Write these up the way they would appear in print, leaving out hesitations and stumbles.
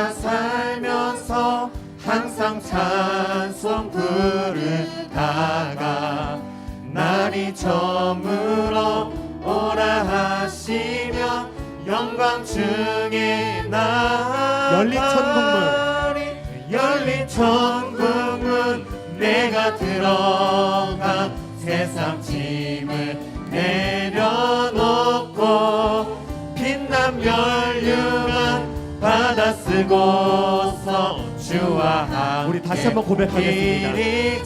내가 살면서 항상 찬송 부르다가 날이 저물어 오라 하시면 영광 중에 나 열린 천국문, 열린 천국문 내가 들어가 세상 짐을 내려놓고 빛난 멸류관 받아 쓰고서 주와 함께 우리 다시 한번 고백하겠습니다.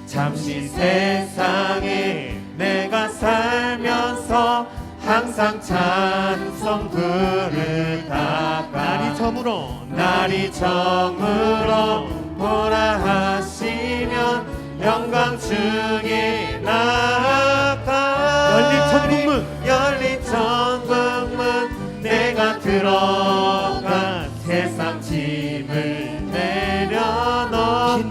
잠시 세상에 내가 살면서 항상 찬송 부르다가 날이 저물어 오라 하시면 영광 중에 나가 열린 천국문 내가 들어가 세상 짐을 내려놓고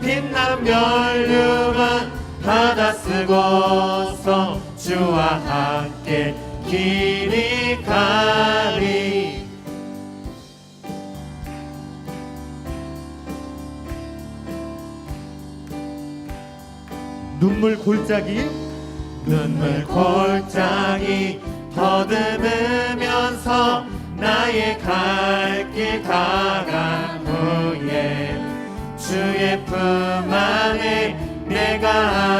빛난 멸류관 받아 쓰고서 주와 함께 길이 가리. 눈물 골짜기 더듬으면서 나의 갈 길 다간 후에 주의 품 안에 내가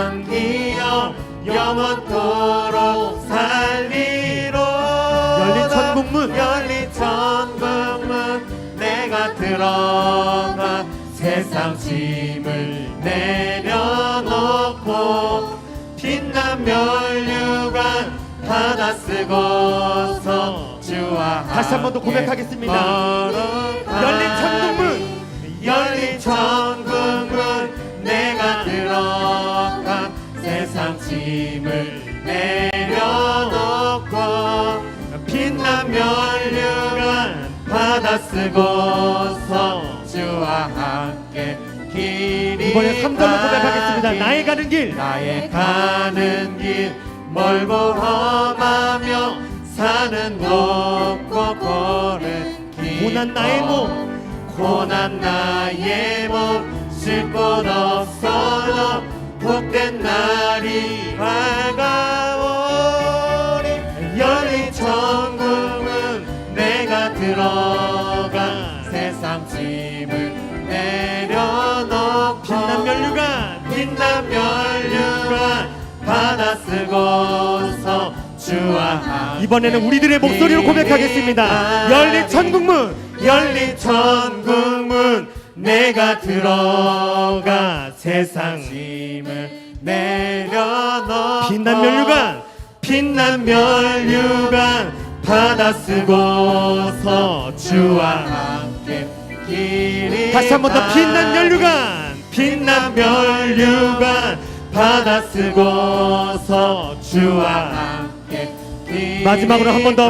안기어 영원토록 살리로다. 열린 천국문 내가 들어가 세상 짐을 내려놓고 빛난 멸류관 받아 쓰고서 주와 다시 한 번 더 고백하겠습니다. 열린 천국문 내가 들어가 세상 짐을 내려놓고 빛난 멸류관 받아 쓰고서 주와 함께 길이 이번에 3절로 고백하겠습니다. 나의 가는 길 멀고 험하며 산은 높고 고른 길 고난 나의 몸 쉴 곳 없어도 복된 날이 밝아오리. 열린 천국문 내가 들어가 세상 짐을 내려놓고 빛난 멸류관 받아 쓰고서 주와 함께 이번에는 우리들의 목소리로 고백하겠습니다. 열린 천국문 내가 들어가 세상 짐을 내려놓고 빛난 멸류관 받아 쓰고서 주와 함께 길이 다시 한 번 더 빛난 멸류관 받아 쓰고서 주와 함께 마지막으로 한 번 더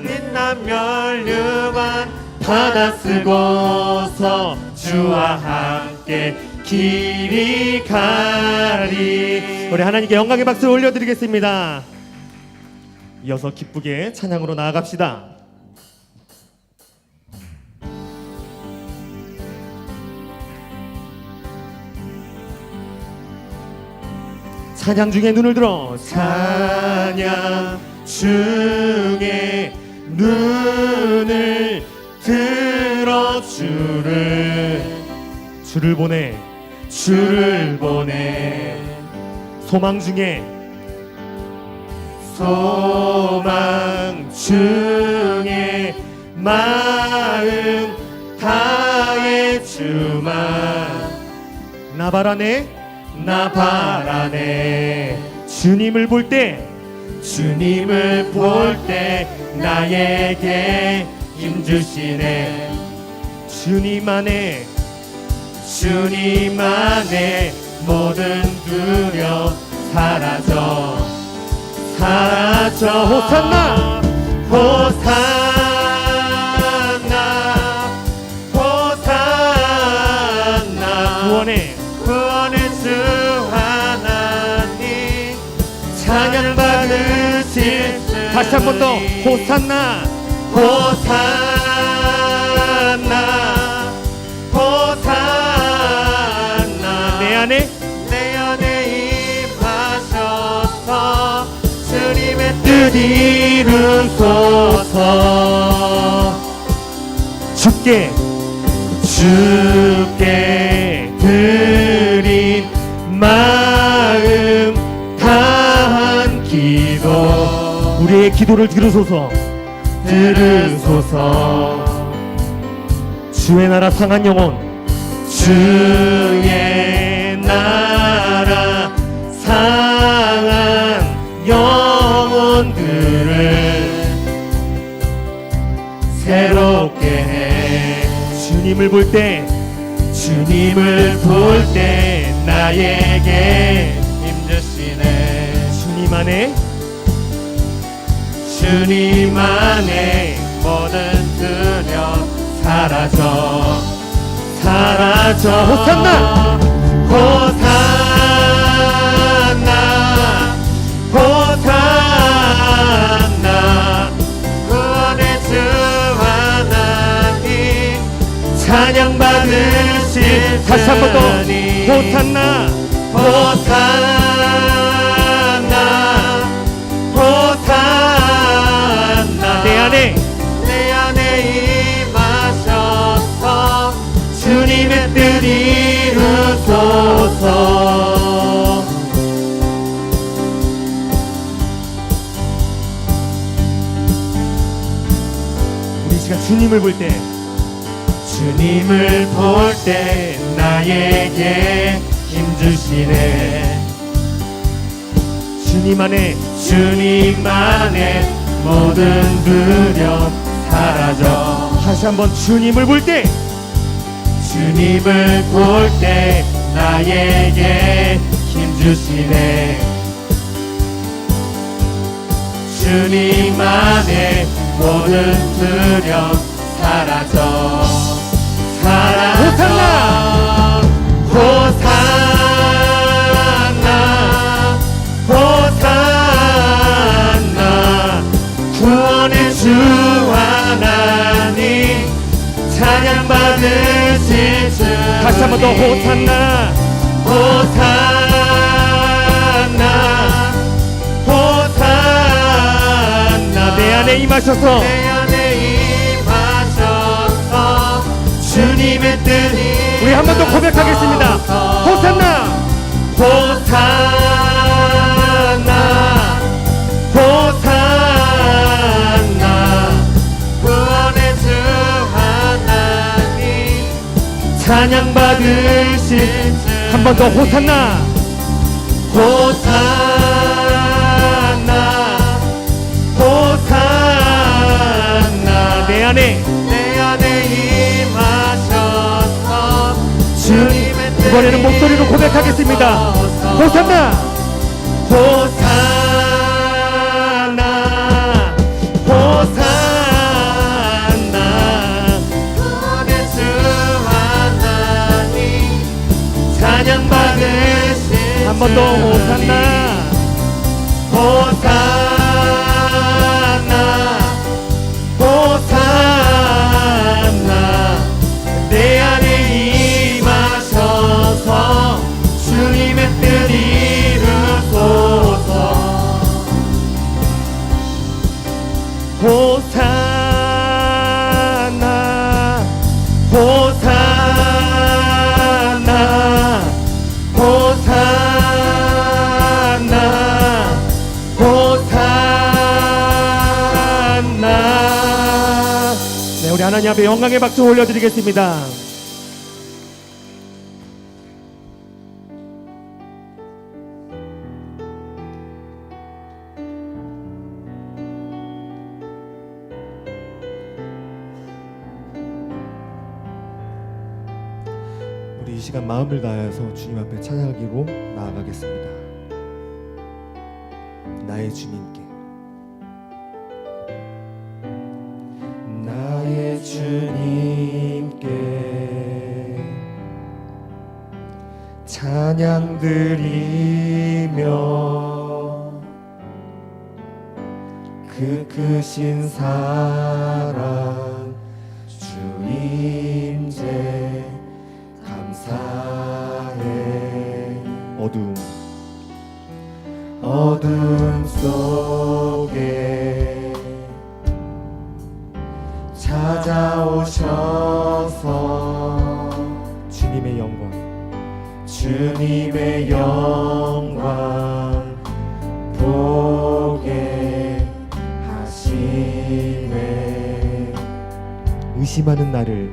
빛난 멸류관 받아 쓰고서 주와 함께 길이 가리. 우리 하나님께 영광의 박수 올려드리겠습니다. 이어서 기쁘게 찬양으로 나아갑시다. 찬양 중에 눈을 들어 찬양 중에 눈을 들어 주를 보내 소망 중에 마음 다해 주만 나 바라네. 주님을 볼 때 나에게 힘주시네. 주님 안에 모든 두려움 사라져 호산나 구원의 주 하나님 찬양 받으실 다시 한 번 더 호산나 호산나 호산나 내 안에 임하셔서 주님의 뜻 이루소서. 주께 드린 마음 다한 기도 우리의 기도를 들으소서. 주의 나라 상한 영혼 주의 나라 상한 영혼들을 새롭게 해. 주님을 볼 때 나에게 힘주시네. 주님 안에 모든 두려움 사라져. 호산나 호산나 구원의 주 하나님 찬양 받으실 다시 한 번 더 호산나 내 안에 임하셔서 주님의 뜻 이루소서. 우리 시간 주님을 볼 때 나에게 힘주시네. 주님 안에 모든 두려움 사라져. 다시 한번 주님을 볼 때 나에게 힘주시네. 주님 안에 모든 두려움 사라져. 호산나 구원의 주 하나님 찬양 받으실 주. 다시 한번 더 호산나 내 안에 임하셔서 주님의 뜻이. 우리 한 번 더 고백하겠습니다. 호산나 구원의 주 하나님 찬양 받으실 주. 한 번 더 호산나 내 안에 임하셔서 주님의 뜻 이번에는 목소리로 고백하겠습니다. 호산나 구원의 주 하나님 찬양 받으실 한 번 더 호산나 내 안에 임하셔서 주님의 뜻 이루소서. 네, 우리 하나님 앞에 영광의 박수 올려드리겠습니다. 우리 이 시간 마음을 다해서 주님 앞에 찬양하기로 나아가겠습니다. 나의 주님께 나의 주님께 찬양 드리며 그 크신 사랑 어둠 속에 찾아오셔서 주님의 영광 주님의 영광 보게 하시네. 의심하는 나를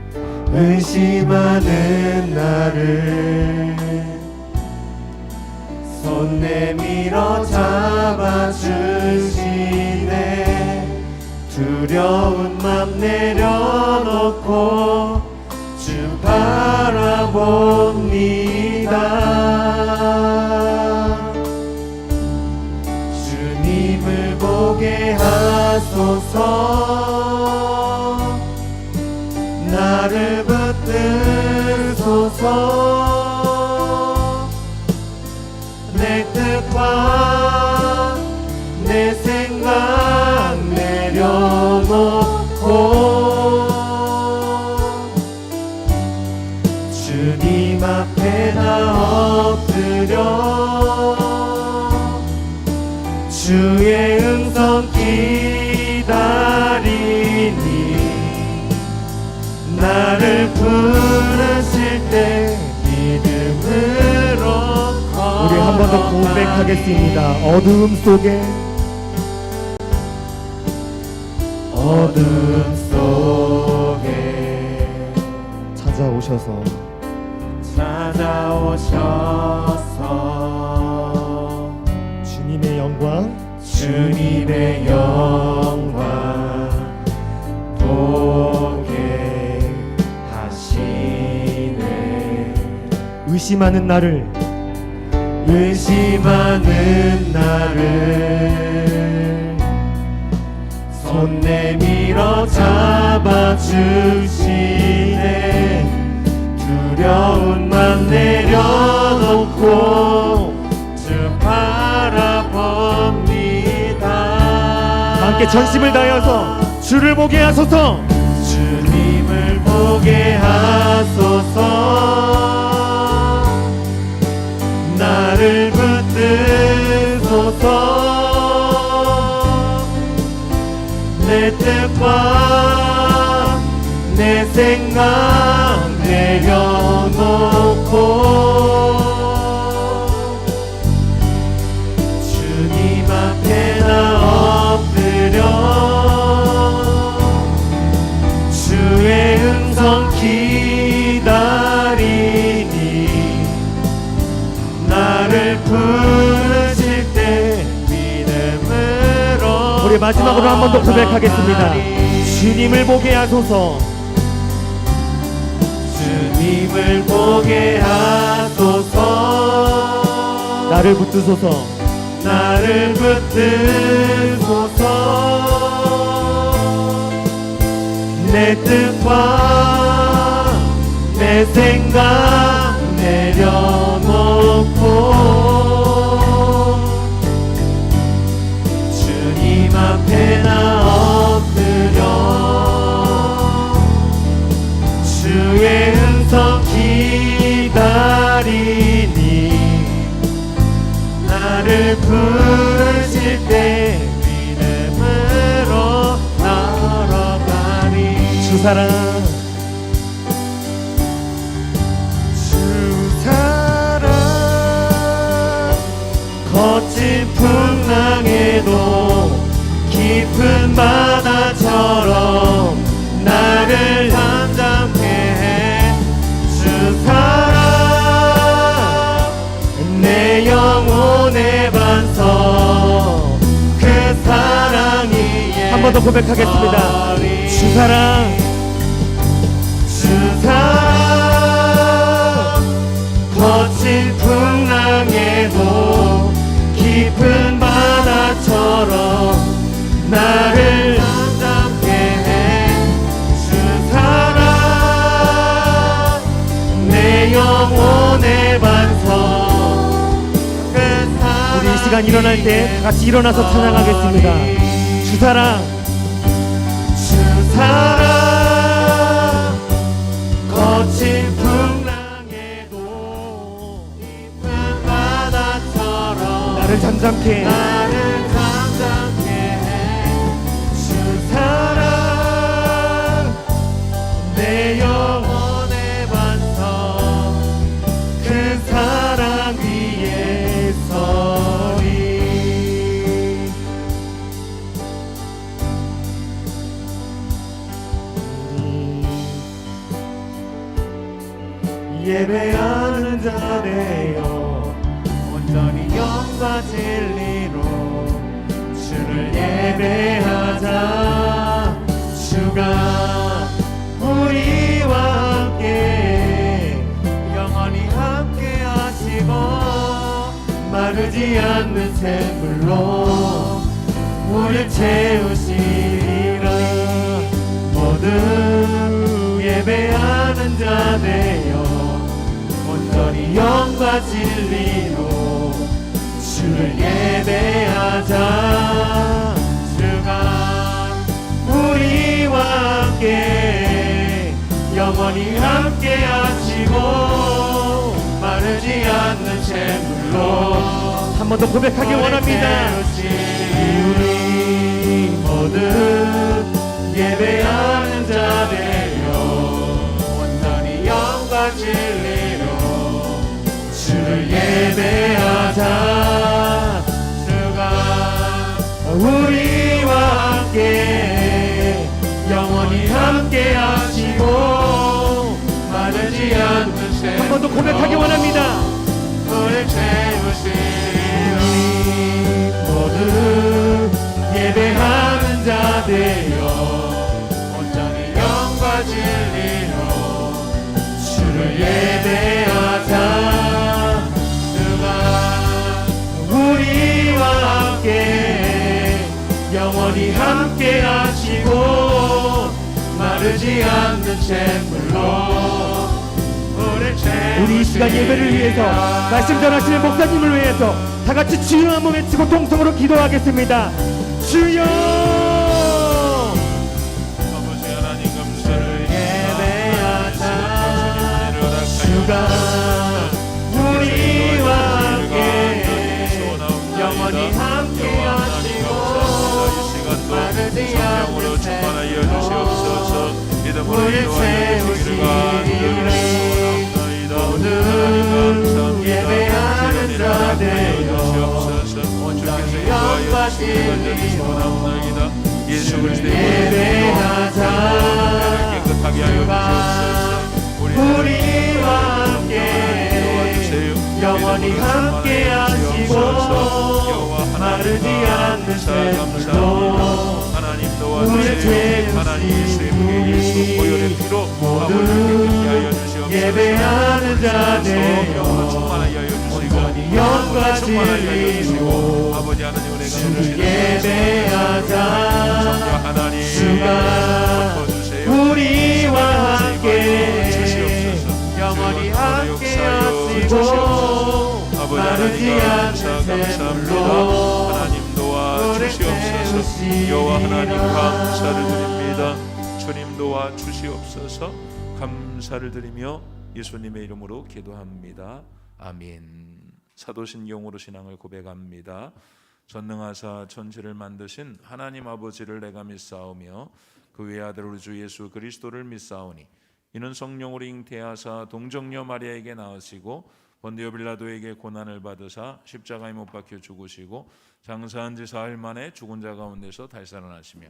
의심하는 나를 손 내밀어 잡아주시네. 두려운 맘 내려놓고 주 바라봅니다. 주님을 보게 하소서. 나를 붙드소서. 내 뜻과 내 생각 내려놓고 주님 앞에 나 엎드려 주의 음성 기다리니 나를 부르실 때 믿음으로 우리 한 번 더 고백하겠습니다. 어두움 속에 어둠 속에 찾아오셔서 찾아오셔서 주님의 영광 주님의 영광 보게 하시네. 의심하는 나를 의심하는 나를 손 내밀어 잡아주시네. 두려운 맘 내려놓고 주 바라봅니다. 함께 전심을 다하여서 주를 보게 하소서. 주님을 보게 하소서. 나를 붙드소서. 내 뜻과 내 생각 내려놓고 주님 앞에 나 엎드려 주의 음성 기다리니 나를 부르실 때 믿음으로 우리 마지막으로 한 번 더 고백하겠습니다. 주님을 보게 하소서. 주님을 보게 하소서. 나를 붙드소서. 나를 붙드소서. 내 뜻과 내 생각 내려놓고 주님 앞에 나 엎드려 주의 음성 기다리니 나를 부르실 때 믿음으로 걸어가리. 주 사랑 거친 풍랑에도 깊은 바다처럼 나를 잠잠케 해. 주 사랑 내 영혼의 반석. 그 사랑이 한 번 더 고백하겠습니다. 주 사랑 주 사랑 거친 풍랑에도 깊은 바다처럼 나를 잠잠케 해. 주 사랑 내 영혼의 반석. 그 우리 이 시간 일어날 때 같이 일어나서 찬양하겠습니다. 주 사랑 주 사랑 거친 풍랑에도 깊은 바다처럼 나를 잠잠케 잠잠케 나를 잠잠케 해주 사랑 내 영혼의 반석 그 사랑 위에 서리 예배하는 자 되어 온전히 영과 진리로 주를 예배하자 주가 우리와 함께 영원히 함께 하시고 마르지 않는 샘물로 우릴 채우시리라 모두 예배하는 자 되어 온전히 영과 진리로 주를 예배하자 주가 우리와 함께 영원히 함께 하시고 마르지 않는 샘물로 한 번 더 고백하기 원합니다. 우리 모두 예배하는 자 되어 온전히 영과 진리로 주를 예배하자 주가 우리와 함께 영원히 함께 하시고 마르지 않는 샘 한 번 더 고백하기 원합니다. 우리 채우시리 모두 예배하는 자 되어 온전히 영과 진리로 주를 예배하자 주가 우리와 함께 영원히 함께 하시고 마르지 않는 샘물로 우리 이 시간 예배를 위해서 말씀 전하시는 목사님을 위해서 다 같이 주여 한번 외치고 통성으로 기도하겠습니다. 주여 아버지 하나님 감사를 예배하자 주가 우리와 함께 영원히 함께 하시고 마르지 않는 충만하여 주시옵소서. 믿음으로 우리 채우시리라 모든 예배하는 자 되어 온전히 영과 진리로 예수 그리스도의 예배하자 깨끗하게 하여 주시옵소서. 우리와 함께 영원히 함께 하시고 마르지 않는 샘물로 하나님 우리 도와주세요. 하나님 예수의 예수 보혈의 피로 아버지 깨끗게 하여 주시옵소서. 예배하는 자 되어 충만하게 하여 주시고 온전히 영과 충만하게 하여 주시고 진리로 아버지 하나님 은혜가 주를 주시는 예배하자 하나님 주가 덮어주세요. 우리와 함께 주시옵소서. 영원히 함께 하시고 아버지 마르지 하나님 않는 감사합니다. 샘물로 하나님 도와 주시옵소서. 여호와 하나님 감사를 드립니다. 주님 도와 주시옵소서. 감사를 드리며 예수님의 이름으로 기도합니다. 아멘. 사도신경으로 신앙을 고백합니다. 전능하사 천지를 만드신 하나님 아버지를 내가 믿사오며 그 외아들 우리 주 예수 그리스도를 믿사오니 이는 성령으로 잉태하사 동정녀 마리아에게 낳으시고 본디오 빌라도에게 고난을 받으사 십자가에 못 박혀 죽으시고 장사한 지 사흘 만에 죽은 자 가운데서 다시 살아나시며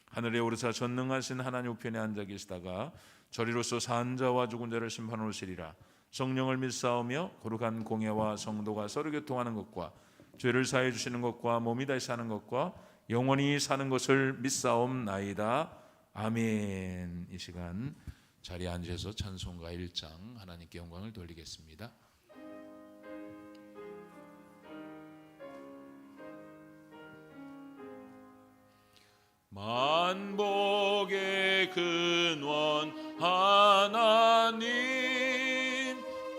하늘에 오르사 전능하신 하나님 우편에 앉아 계시다가 저리로서 산 자와 죽은 자를 심판하러 오시리라. 성령을 믿사오며 거룩한 공예와 성도가 서로 교통하는 것과 죄를 사해 주시는 것과 몸이 다시 사는 것과 영원히 사는 것을 믿사옵나이다. 아멘. 이 시간 자리에 앉아서 찬송가 1장 하나님께 영광을 돌리겠습니다. 만복의 근원 하나님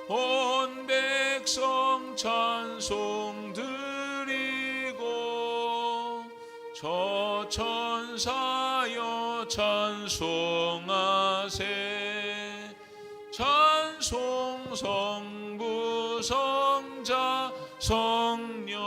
온 백성 찬송 드리고 저 천사여 찬송하세 찬송 성부 성자 성령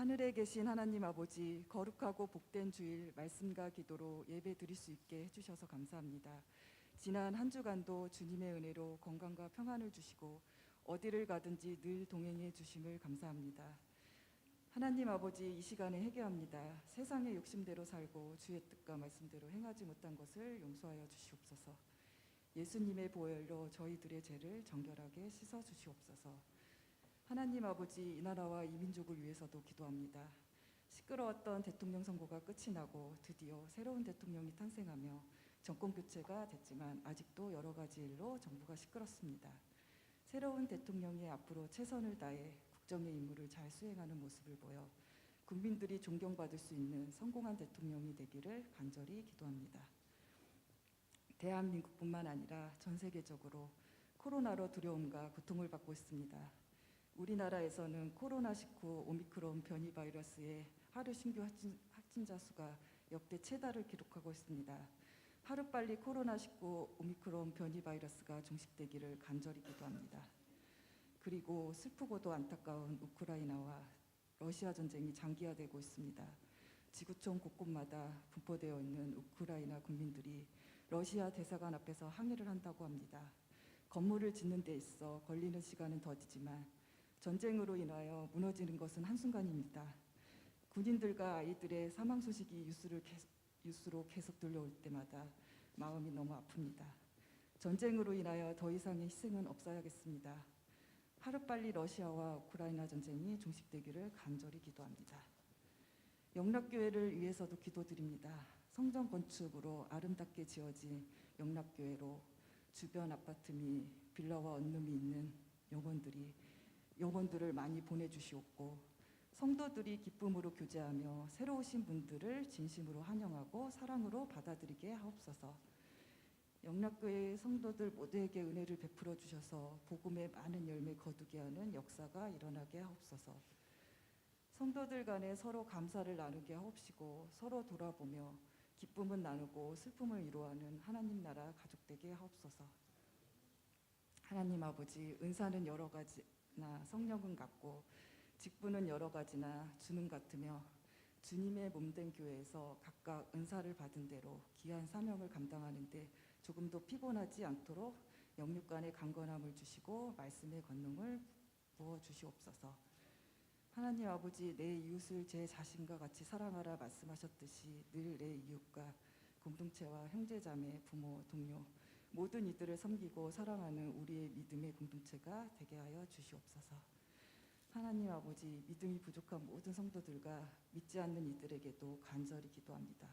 하늘에 계신 하나님 아버지, 거룩하고 복된 주일 말씀과 기도로 예배 드릴 수 있게 해주셔서 감사합니다. 지난 한 주간도 주님의 은혜로 건강과 평안을 주시고 어디를 가든지 늘 동행해 주심을 감사합니다. 하나님 아버지, 이 시간에 회개합니다. 세상의 욕심대로 살고 주의 뜻과 말씀대로 행하지 못한 것을 용서하여 주시옵소서. 예수님의 보혈로 저희들의 죄를 정결하게 씻어 주시옵소서. 하나님 아버지, 이 나라와 이 민족을 위해서도 기도합니다. 시끄러웠던 대통령 선거가 끝이 나고 드디어 새로운 대통령이 탄생하며 정권 교체가 됐지만 아직도 여러 가지 일로 정부가 시끄럽습니다. 새로운 대통령이 앞으로 최선을 다해 국정의 임무를 잘 수행하는 모습을 보여 국민들이 존경받을 수 있는 성공한 대통령이 되기를 간절히 기도합니다. 대한민국뿐만 아니라 전 세계적으로 코로나로 두려움과 고통을 받고 있습니다. 우리나라에서는 코로나19 오미크론 변이 바이러스의 하루 신규 확진자 수가 역대 최다를 기록하고 있습니다. 하루빨리 코로나19 오미크론 변이 바이러스가 종식되기를 간절히 기도합니다. 그리고 슬프고도 안타까운 우크라이나와 러시아 전쟁이 장기화되고 있습니다. 지구촌 곳곳마다 분포되어 있는 우크라이나 국민들이 러시아 대사관 앞에서 항의를 한다고 합니다. 건물을 짓는 데 있어 걸리는 시간은 더디지만 전쟁으로 인하여 무너지는 것은 한순간입니다. 군인들과 아이들의 사망 소식이 뉴스로 계속 들려올 때마다 마음이 너무 아픕니다. 전쟁으로 인하여 더 이상의 희생은 없어야겠습니다. 하루빨리 러시아와 우크라이나 전쟁이 종식되기를 간절히 기도합니다. 영락교회를 위해서도 기도드립니다. 성전 건축으로 아름답게 지어진 영락교회로 주변 아파트 및 빌라와 원룸이 있는 영혼들을 많이 보내주시옵고 성도들이 기쁨으로 교제하며 새로 오신 분들을 진심으로 환영하고 사랑으로 받아들이게 하옵소서. 영락교회 성도들 모두에게 은혜를 베풀어 주셔서 복음의 많은 열매 거두게 하는 역사가 일어나게 하옵소서. 성도들 간에 서로 감사를 나누게 하옵시고 서로 돌아보며 기쁨은 나누고 슬픔을 이루어하는 하나님 나라 가족 되게 하옵소서. 하나님 아버지, 은사는 여러 가지나 성령은 같고 직분은 여러 가지나 주는 같으며 주님의 몸된 교회에서 각각 은사를 받은 대로 귀한 사명을 감당하는데 조금도 피곤하지 않도록 영육간의 강건함을 주시고 말씀의 권능을 부어주시옵소서. 하나님 아버지, 내 이웃을 제 자신과 같이 사랑하라 말씀하셨듯이 늘 내 이웃과 공동체와 형제자매, 부모, 동료 모든 이들을 섬기고 사랑하는 우리의 믿음의 공동체가 되게 하여 주시옵소서. 하나님 아버지, 믿음이 부족한 모든 성도들과 믿지 않는 이들에게도 간절히 기도합니다.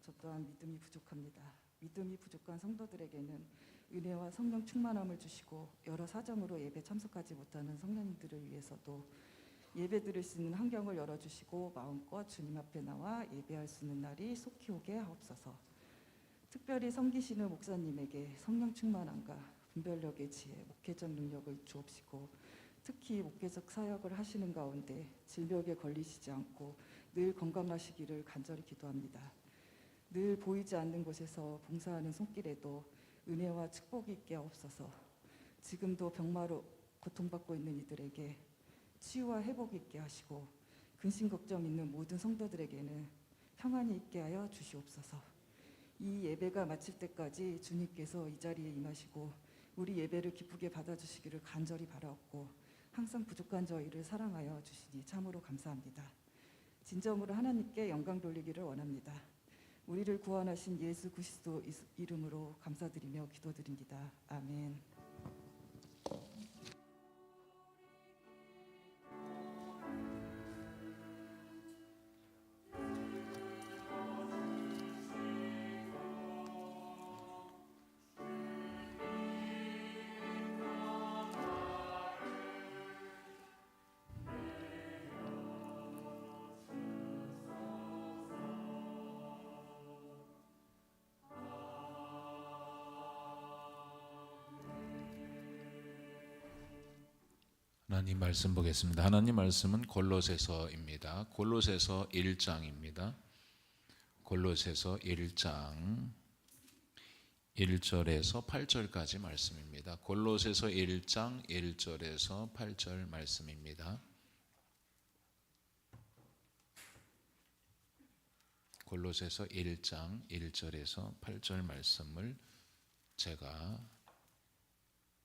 저 또한 믿음이 부족합니다. 믿음이 부족한 성도들에게는 은혜와 성령 충만함을 주시고 여러 사정으로 예배 참석하지 못하는 성령님들을 위해서도 예배 드릴 수 있는 환경을 열어주시고 마음껏 주님 앞에 나와 예배할 수 있는 날이 속히 오게 하옵소서. 특별히 섬기시는 목사님에게 성령 충만함과 분별력의 지혜, 목회적 능력을 주옵시고 특히 목회적 사역을 하시는 가운데 질병에 걸리시지 않고 늘 건강하시기를 간절히 기도합니다. 늘 보이지 않는 곳에서 봉사하는 손길에도 은혜와 축복이 있게 하옵소서. 지금도 병마로 고통받고 있는 이들에게 치유와 회복이 있게 하시고 근심 걱정 있는 모든 성도들에게는 평안이 있게 하여 주시옵소서. 이 예배가 마칠 때까지 주님께서 이 자리에 임하시고 우리 예배를 기쁘게 받아주시기를 간절히 바라옵고 항상 부족한 저희를 사랑하여 주시니 참으로 감사합니다. 진정으로 하나님께 영광 돌리기를 원합니다. 우리를 구원하신 예수 그리스도 이름으로 감사드리며 기도드립니다. 아멘. 하나님 말씀 보겠습니다. 하나님 말씀은 골로새서입니다. 골로새서 1장입니다. 골로새서 1장 1절에서 8절까지 말씀입니다. 골로새서 1장 1절에서 8절 말씀입니다. 골로새서 1장 1절에서 8절 말씀을 제가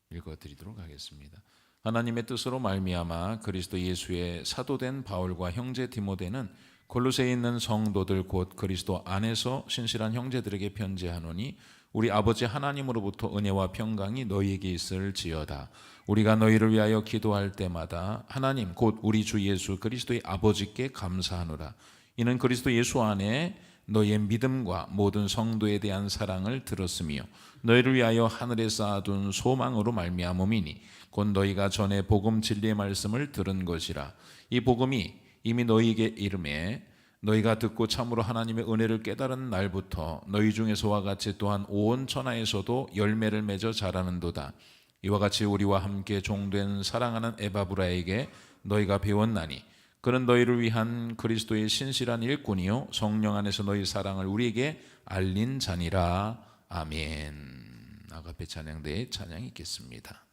읽어드리도록 하겠습니다. 하나님의 뜻으로 말미암아 그리스도 예수의 사도된 바울과 형제 디모데는 골로새에 있는 성도들 곧 그리스도 안에서 신실한 형제들에게 편지하노니 우리 아버지 하나님으로부터 은혜와 평강이 너희에게 있을지어다. 우리가 너희를 위하여 기도할 때마다 하나님 곧 우리 주 예수 그리스도의 아버지께 감사하노라. 이는 그리스도 예수 안에 너희의 믿음과 모든 성도에 대한 사랑을 들었으며 너희를 위하여 하늘에 쌓아둔 소망으로 말미암음이니 곧 너희가 전에 복음 진리의 말씀을 들은 것이라. 이 복음이 이미 너희에게 이름에 너희가 듣고 참으로 하나님의 은혜를 깨달은 날부터 너희 중에서와 같이 또한 온 천하에서도 열매를 맺어 자라는도다. 이와 같이 우리와 함께 종된 사랑하는 에바브라에게 너희가 배웠나니 그는 너희를 위한 그리스도의 신실한 일꾼이요 성령 안에서 너희 사랑을 우리에게 알린 자니라. 아멘. 아가페 찬양대의 찬양이 있겠습니다.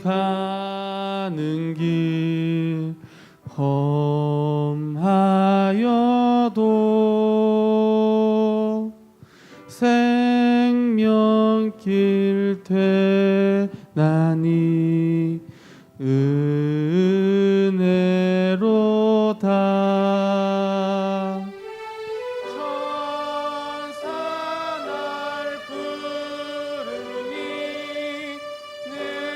가는 길 험하여도 생명길 되나니 은혜로다. 천사 날 부르니 늘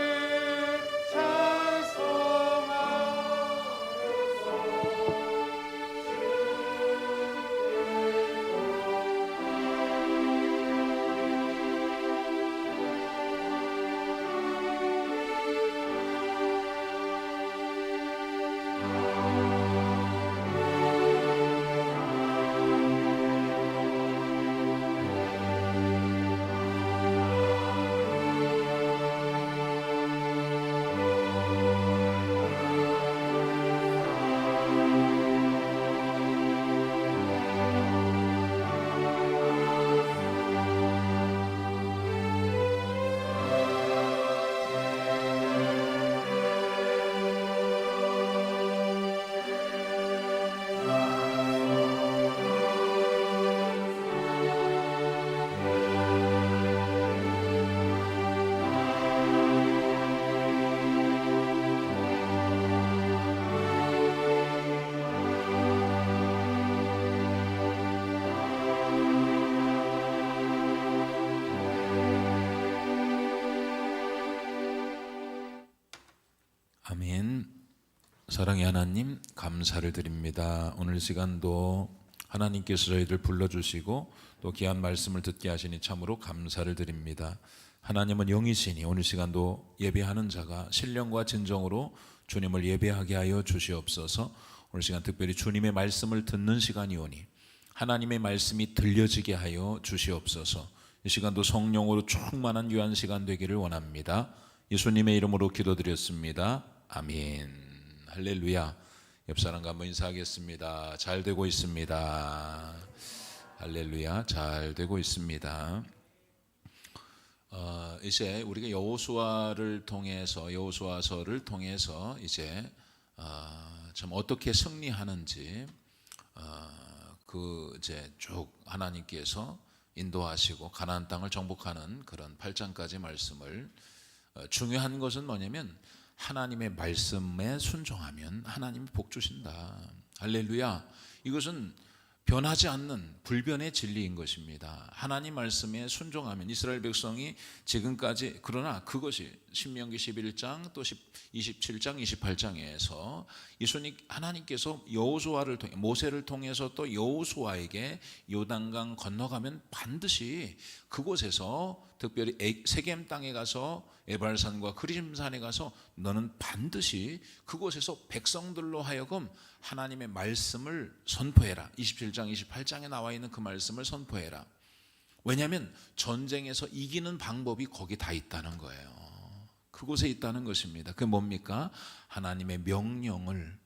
아멘. 사랑의 하나님 감사를 드립니다. 오늘 시간도 하나님께서 저희들 불러주시고 또 귀한 말씀을 듣게 하시니 참으로 감사를 드립니다. 하나님은 영이시니 오늘 시간도 예배하는 자가 신령과 진정으로 주님을 예배하게 하여 주시옵소서. 오늘 시간 특별히 주님의 말씀을 듣는 시간이오니 하나님의 말씀이 들려지게 하여 주시옵소서. 이 시간도 성령으로 충만한 귀한 시간 되기를 원합니다. 예수님의 이름으로 기도드렸습니다. 아멘. 할렐루야. 옆 사람과 한번 인사하겠습니다. 잘 되고 있습니다. 할렐루야. 잘 되고 있습니다. 이제 우리가 여호수아서를 통해서 이제 참 어떻게 승리하는지 그 이제 쭉 하나님께서 인도하시고 가나안 땅을 정복하는 그런 8장까지 말씀을 중요한 것은 뭐냐면 하나님의 말씀에 순종하면 하나님이 복 주신다. 할렐루야. 이것은 변하지 않는 불변의 진리인 것입니다. 하나님 말씀에 순종하면 이스라엘 백성이 지금까지, 그러나 그것이 신명기 11장 또 27장 28장에서 하나님께서 여호수아를 통해 모세를 통해서 또 여호수아에게 요단강 건너가면 반드시 그곳에서 특별히 세겜 땅에 가서 에발산과 그리심산에 가서 너는 반드시 그곳에서 백성들로 하여금 하나님의 말씀을 선포해라. 27장 28장에 나와 있는 그 말씀을 선포해라. 왜냐하면 전쟁에서 이기는 방법이 거기 다 있다는 거예요. 그곳에 있다는 것입니다. 그게 뭡니까? 하나님의 명령을,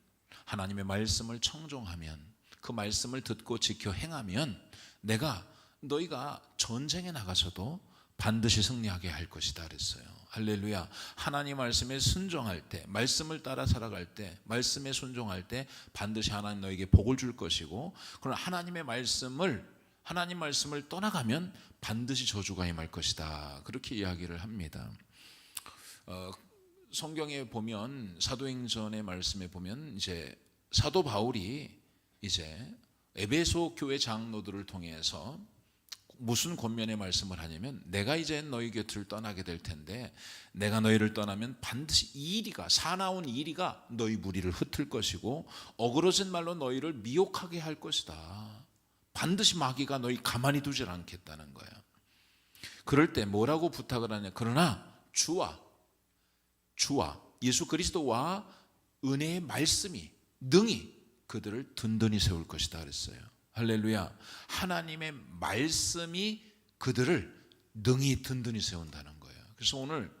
하나님의 말씀을 청종하면, 그 말씀을 듣고 지켜 행하면 너희가 전쟁에 나가서도 반드시 승리하게 할 것이다 그랬어요. 할렐루야. 하나님 말씀에 순종할 때, 말씀을 따라 살아갈 때, 말씀에 순종할 때 반드시 하나님 너에게 복을 줄 것이고, 그러나 하나님 말씀을 떠나가면 반드시 저주가 임할 것이다. 그렇게 이야기를 합니다. 성경에 보면, 사도행전의 말씀에 보면 이제 사도 바울이 이제 에베소 교회 장로들을 통해서 무슨 권면의 말씀을 하냐면, 내가 이제 너희 곁을 떠나게 될 텐데 내가 너희를 떠나면 반드시 사나운 이리가 너희 무리를 흩을 것이고 어그러진 말로 너희를 미혹하게 할 것이다. 반드시 마귀가 너희 가만히 두질 않겠다는 거야. 그럴 때 뭐라고 부탁을 하냐? 그러나 주와 예수 그리스도와 은혜의 말씀이 능히 그들을 든든히 세울 것이다 그랬어요. 할렐루야. 하나님의 말씀이 그들을 능히 든든히 세운다는 거예요. 그래서 오늘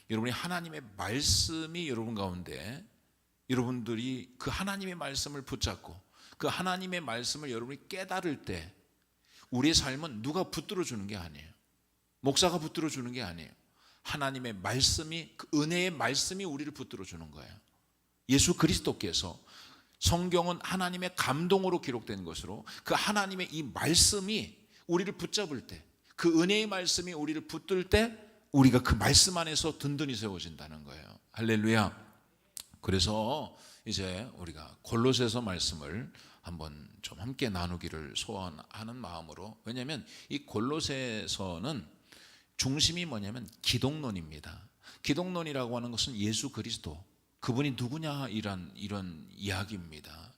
여러분이 하나님의 말씀이 여러분 가운데, 여러분들이 그 하나님의 말씀을 붙잡고 그 하나님의 말씀을 여러분이 깨달을 때 우리의 삶은 누가 붙들어 주는 게 아니에요. 목사가 붙들어 주는 게 아니에요. 하나님의 말씀이, 그 은혜의 말씀이 우리를 붙들어 주는 거예요. 예수 그리스도께서, 성경은 하나님의 감동으로 기록된 것으로 그 하나님의 이 말씀이 우리를 붙잡을 때, 그 은혜의 말씀이 우리를 붙들 때 우리가 그 말씀 안에서 든든히 세워진다는 거예요. 할렐루야. 그래서 이제 우리가 골로새서 말씀을 한번 좀 함께 나누기를 소원하는 마음으로, 왜냐하면 이 골로새서는 중심이 뭐냐면 기독론입니다. 기독론이라고 하는 것은 예수 그리스도, 그분이 누구냐 이런 이야기입니다.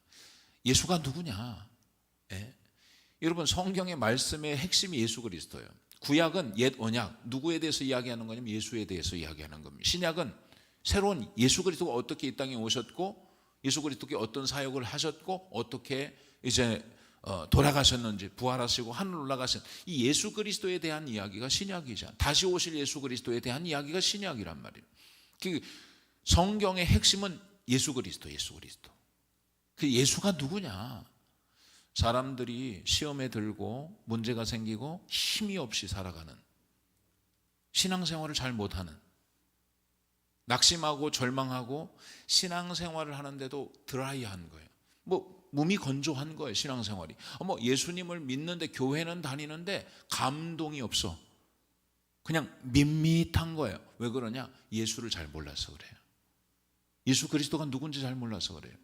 예수가 누구냐? 예? 여러분, 성경의 말씀의 핵심이 예수 그리스도예요. 구약은 옛 언약, 누구에 대해서 이야기하는 거냐면 예수에 대해서 이야기하는 겁니다. 신약은 새로운 예수 그리스도가 어떻게 이 땅에 오셨고, 예수 그리스도께 어떤 사역을 하셨고, 어떻게 이제 돌아가셨는지, 부활하시고 하늘 올라가신 이 예수 그리스도에 대한 이야기가 신약이죠. 다시 오실 예수 그리스도에 대한 이야기가 신약이란 말이에요. 성경의 핵심은 예수 그리스도. 그 예수가 누구냐? 사람들이 시험에 들고 문제가 생기고 힘이 없이 살아가는, 신앙생활을 잘 못하는, 낙심하고 절망하고 신앙생활을 하는데도 드라이한 거예요. 몸이 건조한 거예요, 신앙생활이. 예수님을 믿는데, 교회는 다니는데 감동이 없어. 그냥 밋밋한 거예요. 왜 그러냐? 예수를 잘 몰라서 그래요. 예수 그리스도가 누군지 잘 몰라서 그래요.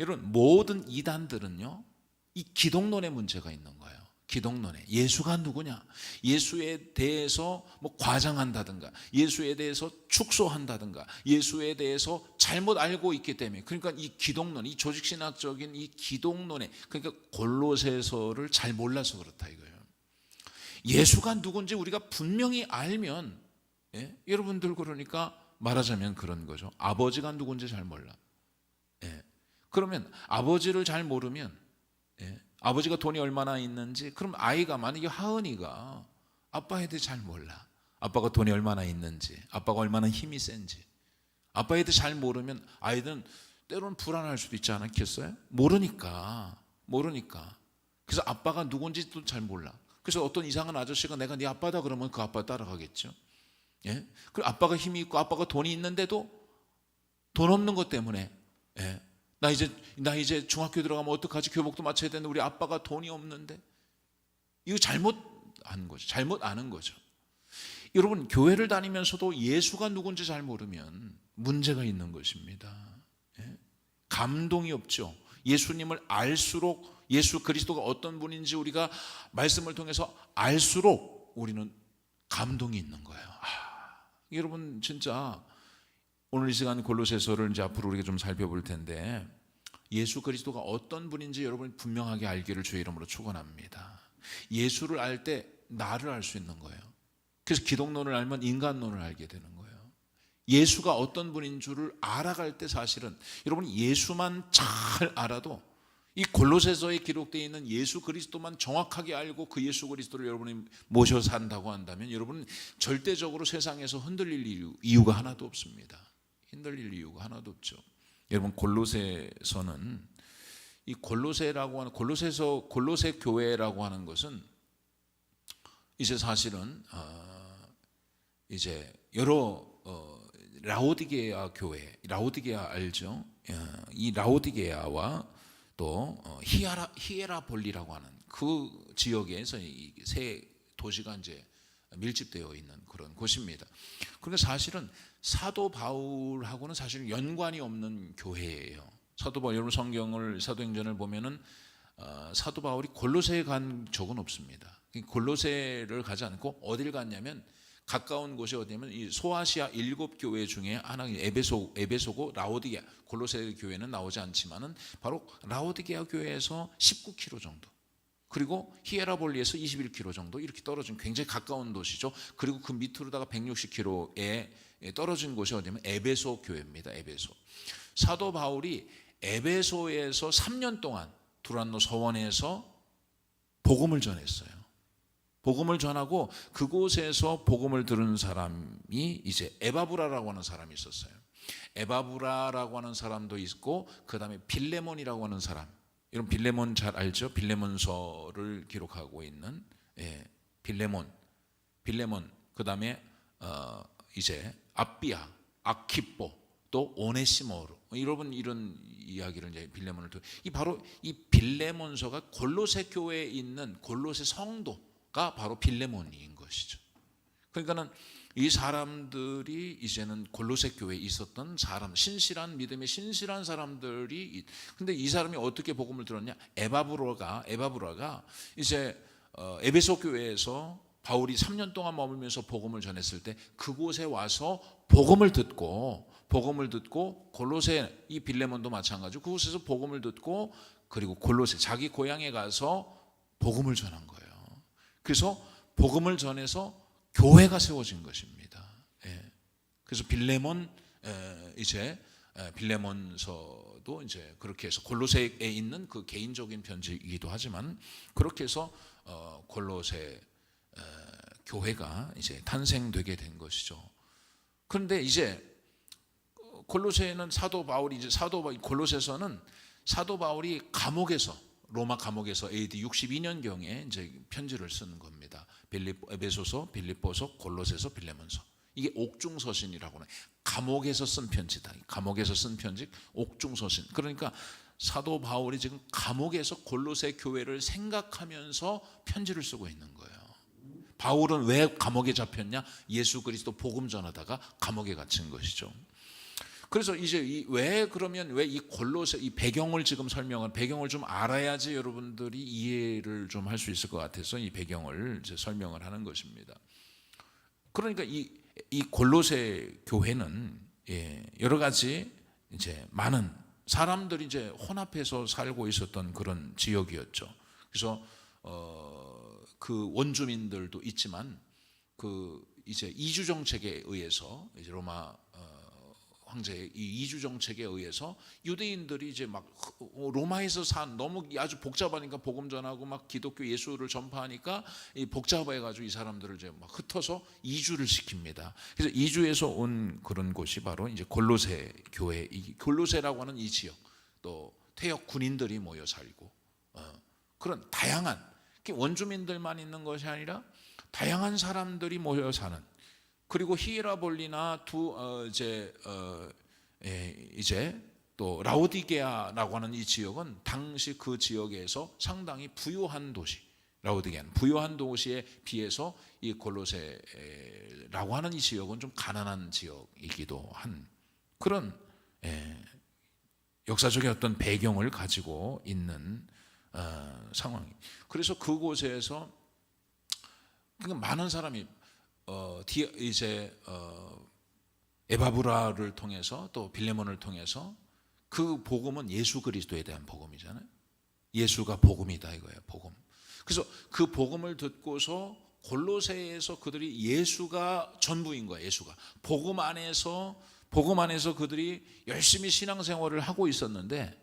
여러분, 모든 이단들은요, 이 기독론의 문제가 있는 거예요. 기독론에 예수가 누구냐, 예수에 대해서 과장한다든가, 예수에 대해서 축소한다든가, 예수에 대해서 잘못 알고 있기 때문에, 그러니까 이 기독론, 이 조직신학적인 이 기독론에, 그러니까 골로새서를 잘 몰라서 그렇다 이거예요. 예수가 누군지 우리가 분명히 알면, 여러분들 그러니까 말하자면 그런 거죠. 아버지가 누군지 잘 몰라. 예. 그러면 아버지를 잘 모르면, 예. 아버지가 돈이 얼마나 있는지, 그럼 아이가, 만약에 하은이가 아빠에 대해 잘 몰라. 아빠가 돈이 얼마나 있는지, 아빠가 얼마나 힘이 센지 아빠에 대해 잘 모르면 아이들은 때로는 불안할 수도 있지 않겠어요? 모르니까. 그래서 아빠가 누군지도 잘 몰라. 그래서 어떤 이상한 아저씨가 내가 네 아빠다 그러면 그 아빠 따라가겠죠. 예? 그리고 아빠가 힘이 있고 아빠가 돈이 있는데도 돈 없는 것 때문에, 예. 나 이제 중학교 들어가면 어떡하지? 교복도 맞춰야 되는데 우리 아빠가 돈이 없는데. 이거 잘못 아는 거죠. 여러분, 교회를 다니면서도 예수가 누군지 잘 모르면 문제가 있는 것입니다. 예? 감동이 없죠. 예수님을 알수록, 예수 그리스도가 어떤 분인지 우리가 말씀을 통해서 알수록 우리는 감동이 있는 거예요. 여러분, 진짜 오늘 이 시간 골로새서를 이제 앞으로 우리가 좀 살펴볼 텐데, 예수 그리스도가 어떤 분인지 여러분이 분명하게 알기를 주의 이름으로 축원합니다. 예수를 알 때 나를 알 수 있는 거예요. 그래서 기독론을 알면 인간론을 알게 되는 거예요. 예수가 어떤 분인 줄을 알아갈 때 사실은 여러분이 예수만 잘 알아도, 이 골로새서에 기록되어 있는 예수 그리스도만 정확하게 알고 그 예수 그리스도를 여러분이 모셔 산다고 한다면 여러분은 절대적으로 세상에서 흔들릴 이유가 하나도 없습니다. 흔들릴 이유가 하나도 없죠. 여러분, 골로새서는, 이 골로새라고 하는 골로새 교회라고 하는 것은 이제 사실은 이제 여러 라오디게아 교회, 라오디게아 알죠? 이 라오디게아와 또 히에라볼리라고 하는 그 지역에서 이 세 도시가 이제 밀집되어 있는 그런 곳입니다. 그런데 사실은 사도 바울하고는 사실 연관이 없는 교회예요. 사도 바울, 여러분 성경을, 사도행전을 보면은 사도 바울이 골로새에 간 적은 없습니다. 골로새를 가지 않고 어딜 갔냐면, 가까운 곳이 어디냐면 이 소아시아 7교회 중에 하나, 에베소고 라오디게아, 골로새 교회는 나오지 않지만은 바로 라오디게아 교회에서 19km 정도, 그리고 히에라볼리에서 21km 정도 이렇게 떨어진 굉장히 가까운 도시죠. 그리고 그 밑으로다가 160km에 떨어진 곳이 어디냐면 에베소 교회입니다. 에베소. 사도 바울이 에베소에서 3년 동안 두란노 서원에서 복음을 전했어요. 복음을 전하고 그곳에서 복음을 들은 사람이 이제 에바브라라고 하는 사람이 있었어요. 에바브라라고 하는 사람도 있고, 그 다음에 빌레몬이라고 하는 사람, 여러분 빌레몬 잘 알죠? 빌레몬서를 기록하고 있는, 빌레몬, 그 다음에 이제 아비아, 아키포, 또 오네시모로, 여러분 이런 이야기를 이제 빌레몬을 통해, 이 바로 이 빌레몬서가 골로새 교회에 있는 골로새 성도가 바로 빌레몬인 것이죠. 그러니까는 이 사람들이 이제는 골로새 교회에 있었던 사람, 신실한 믿음의 신실한 사람들이, 근데 이 사람이 어떻게 복음을 들었냐? 에바브라가 이제 에베소 교회에서 바울이 3년 동안 머물면서 복음을 전했을 때 그곳에 와서 복음을 듣고 골로새, 이 빌레몬도 마찬가지고 그곳에서 복음을 듣고, 그리고 골로새 자기 고향에 가서 복음을 전한 거예요. 그래서 복음을 전해서 교회가 세워진 것입니다. 그래서 빌레몬서도 이제 그렇게 해서 골로새에 있는 그 개인적인 편지이기도 하지만, 그렇게 해서 골로새 교회가 이제 탄생되게 된 것이죠. 그런데 이제 골로새는 골로새서는 사도 바울이 로마 감옥에서 AD 62년경에 이제 편지를 쓰는 겁니다. 에베소서, 빌립보서, 골로새서, 빌레몬서. 이게 옥중서신이라고 해요. 감옥에서 쓴 편지다. 감옥에서 쓴 편지, 옥중서신. 그러니까 사도 바울이 지금 감옥에서 골로새 교회를 생각하면서 편지를 쓰고 있는 거예요. 바울은 왜 감옥에 잡혔냐? 예수 그리스도 복음 전하다가 감옥에 갇힌 것이죠. 그래서 이제 왜 이 골로새, 이 배경을 지금 배경을 좀 알아야지 여러분들이 이해를 좀 할 수 있을 것 같아서 이 배경을 이제 설명을 하는 것입니다. 그러니까 이 골로새 교회는 여러 가지 이제 많은 사람들이 이제 혼합해서 살고 있었던 그런 지역이었죠. 그래서 그 원주민들도 있지만, 그 이제 이주 정책에 의해서 이제 로마 황제의 이 이주 정책에 의해서 유대인들이 이제 막 로마에서 산 너무 아주 복잡하니까 복음 전하고 막 기독교 예수를 전파하니까 이 복잡해가지고 이 사람들을 이제 막 흩어서 이주를 시킵니다. 그래서 이주에서 온 그런 곳이 바로 이제 골로새 교회, 이 골로새라고 하는 이 지역, 또 퇴역 군인들이 모여 살고 그런 다양한 원주민들만 있는 것이 아니라 다양한 사람들이 모여 사는, 그리고 히에라볼리나 이제 또 라오디게아라고 하는 이 지역은 당시 그 지역에서 상당히 부유한 도시, 라오디게아는 부유한 도시에 비해서 이 골로새라고 하는 이 지역은 좀 가난한 지역이기도 한 그런 역사적인 어떤 배경을 가지고 있는 상황이. 그래서 그곳에서 많은 사람이 에바브라를 통해서 또 빌레몬을 통해서, 그 복음은 예수 그리스도에 대한 복음이잖아요. 예수가 복음이다 이거예요, 복음. 그래서 그 복음을 듣고서 골로새에서 그들이 예수가 전부인 거예요. 예수가 복음 안에서 그들이 열심히 신앙생활을 하고 있었는데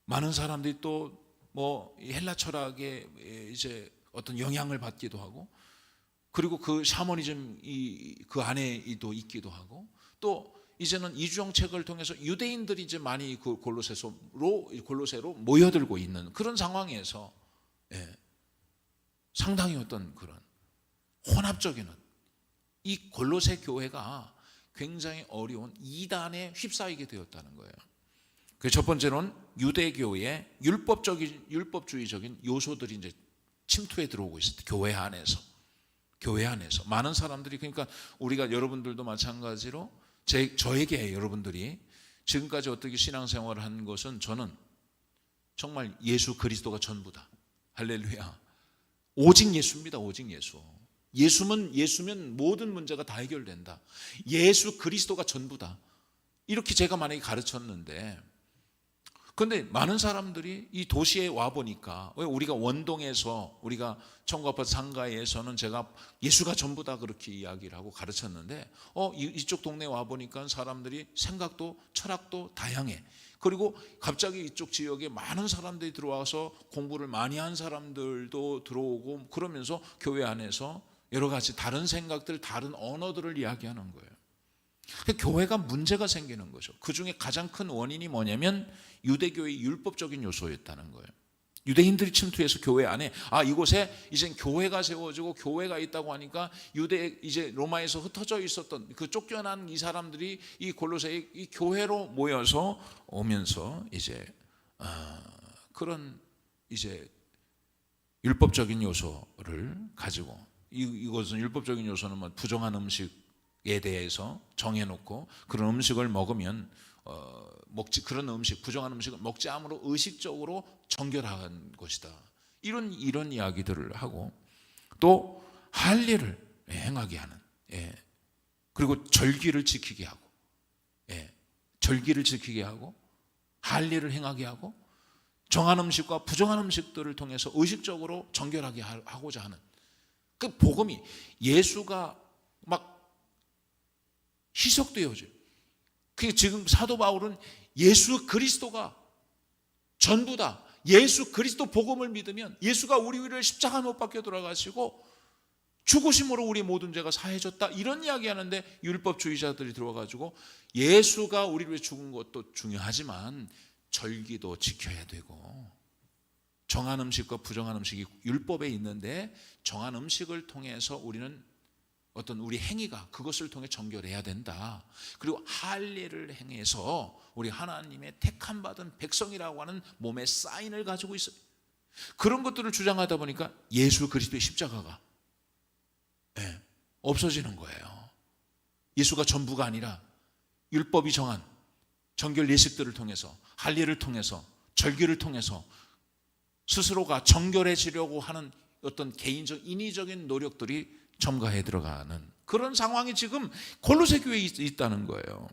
많은 사람들이 또 뭐 헬라 철학에 이제 어떤 영향을 받기도 하고, 그리고 그 샤머니즘 그 안에도 있기도 하고, 또 이제는 이주정책을 통해서 유대인들이 이제 많이 그 골로새로 모여들고 있는 그런 상황에서 상당히 어떤 그런 혼합적인 이 골로새 교회가 굉장히 어려운 이단에 휩싸이게 되었다는 거예요. 그 첫 번째로는 유대교의 율법주의적인 요소들이 이제 침투해 들어오고 있었다. 교회 안에서 많은 사람들이, 그러니까 우리가 여러분들도 마찬가지로 저에게 여러분들이 지금까지 어떻게 신앙생활을 한 것은, 저는 정말 예수 그리스도가 전부다. 할렐루야. 오직 예수입니다. 오직 예수. 예수면 모든 문제가 다 해결된다. 예수 그리스도가 전부다. 이렇게 제가 만약에 가르쳤는데, 그런데 많은 사람들이 이 도시에 와 보니까, 왜 우리가 원동에서, 우리가 청구아파트 상가에서는 제가 예수가 전부다 그렇게 이야기를 하고 가르쳤는데, 이쪽 동네에 와 보니까 사람들이 생각도 철학도 다양해. 그리고 갑자기 이쪽 지역에 많은 사람들이 들어와서 공부를 많이 한 사람들도 들어오고, 그러면서 교회 안에서 여러 가지 다른 생각들, 다른 언어들을 이야기하는 거예요. 교회가 문제가 생기는 거죠. 그 중에 가장 큰 원인이 뭐냐면 유대교의 율법적인 요소였다는 거예요. 유대인들이 침투해서 교회 안에, 이곳에 이제 교회가 세워지고 교회가 있다고 하니까 이제 로마에서 흩어져 있었던 그 쫓겨난 이 사람들이 이 골로새의 이 교회로 모여서 오면서 이제 그런 이제 율법적인 요소를 가지고, 이것은 율법적인 요소는 뭐 부정한 음식에 대해서 정해놓고 그런 음식을 먹으면 그런 음식, 부정한 음식을 먹지 않으므로 의식적으로 정결한 것이다. 이런 이야기들을 하고, 또 할 일을 행하게 하는, 그리고 절기를 지키게 하고, 절기를 지키게 하고, 할 일을 행하게 하고, 정한 음식과 부정한 음식들을 통해서 의식적으로 정결하게 하고자 하는 그 복음이, 예수가 막 희석되어져요. 그 지금 사도 바울은 예수 그리스도가 전부다. 예수 그리스도 복음을 믿으면 예수가 우리 위를 십자가 못 박혀 돌아가시고 죽으심으로 우리 모든 죄가 사해졌다. 이런 이야기하는데 율법주의자들이 들어와가지고 예수가 우리를 위해 죽은 것도 중요하지만 절기도 지켜야 되고, 정한 음식과 부정한 음식이 율법에 있는데 정한 음식을 통해서 우리는 어떤 우리 행위가 그것을 통해 정결해야 된다. 그리고 할 일을 행해서 우리 하나님의 택함 받은 백성이라고 하는 몸의 사인을 가지고 있어요. 그런 것들을 주장하다 보니까 예수 그리스도의 십자가가 없어지는 거예요. 예수가 전부가 아니라 율법이 정한 정결 예식들을 통해서, 할 일을 통해서, 절기를 통해서 스스로가 정결해지려고 하는 어떤 개인적 인위적인 노력들이 첨가해 들어가는 그런 상황이 지금 골로새 교회에 있다는 거예요.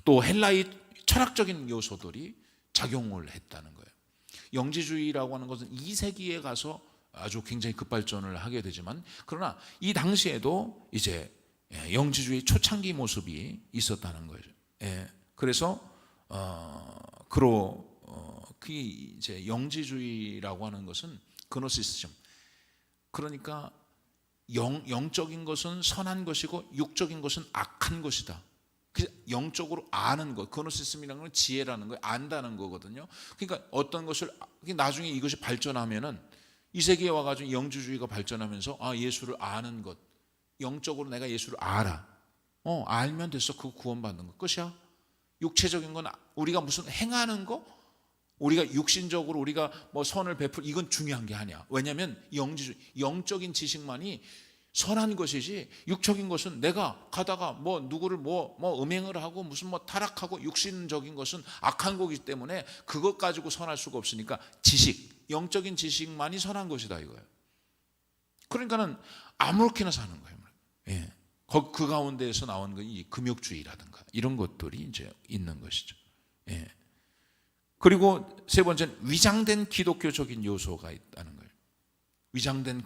또 헬라의 철학적인 요소들이 작용을 했다는 거예요. 영지주의라고 하는 것은 2세기에 가서 아주 굉장히 급발전을 하게 되지만, 그러나 이 당시에도 이제 영지주의 초창기 모습이 있었다는 거죠. 그래서 그 이제 영지주의라고 하는 것은 그노시스즘, 그러니까 영적인 것은 선한 것이고 육적인 것은 악한 것이다. 영적으로 아는 것, 그노시스즘이라는 건 지혜라는 거예요. 안다는 거거든요. 그러니까 어떤 것을 나중에 이것이 발전하면은 이 세계에 와가지고 영지주의가 발전하면서 예수를 아는 것, 영적으로 내가 예수를 알아. 알면 됐어. 그거 구원받는 거 끝이야. 육체적인 건 우리가 무슨 행하는 거, 우리가 육신적으로 우리가 뭐 선을 베풀, 이건 중요한 게 아니야. 왜냐하면 영적인 지식만이 선한 것이지, 육적인 것은 내가 가다가 뭐 누구를 뭐 음행을 하고 무슨 뭐 타락하고 육신적인 것은 악한 거기 때문에 그것 가지고 선할 수가 없으니까 지식, 영적인 지식만이 선한 것이다 이거예요. 그러니까는 아무렇게나 사는 거예요. 그 가운데에서 나온 이 금욕주의라든가 이런 것들이 이제 있는 것이죠. 그리고 세 번째는 위장된 기독교적인 요소가 있다는 거예요. 위장된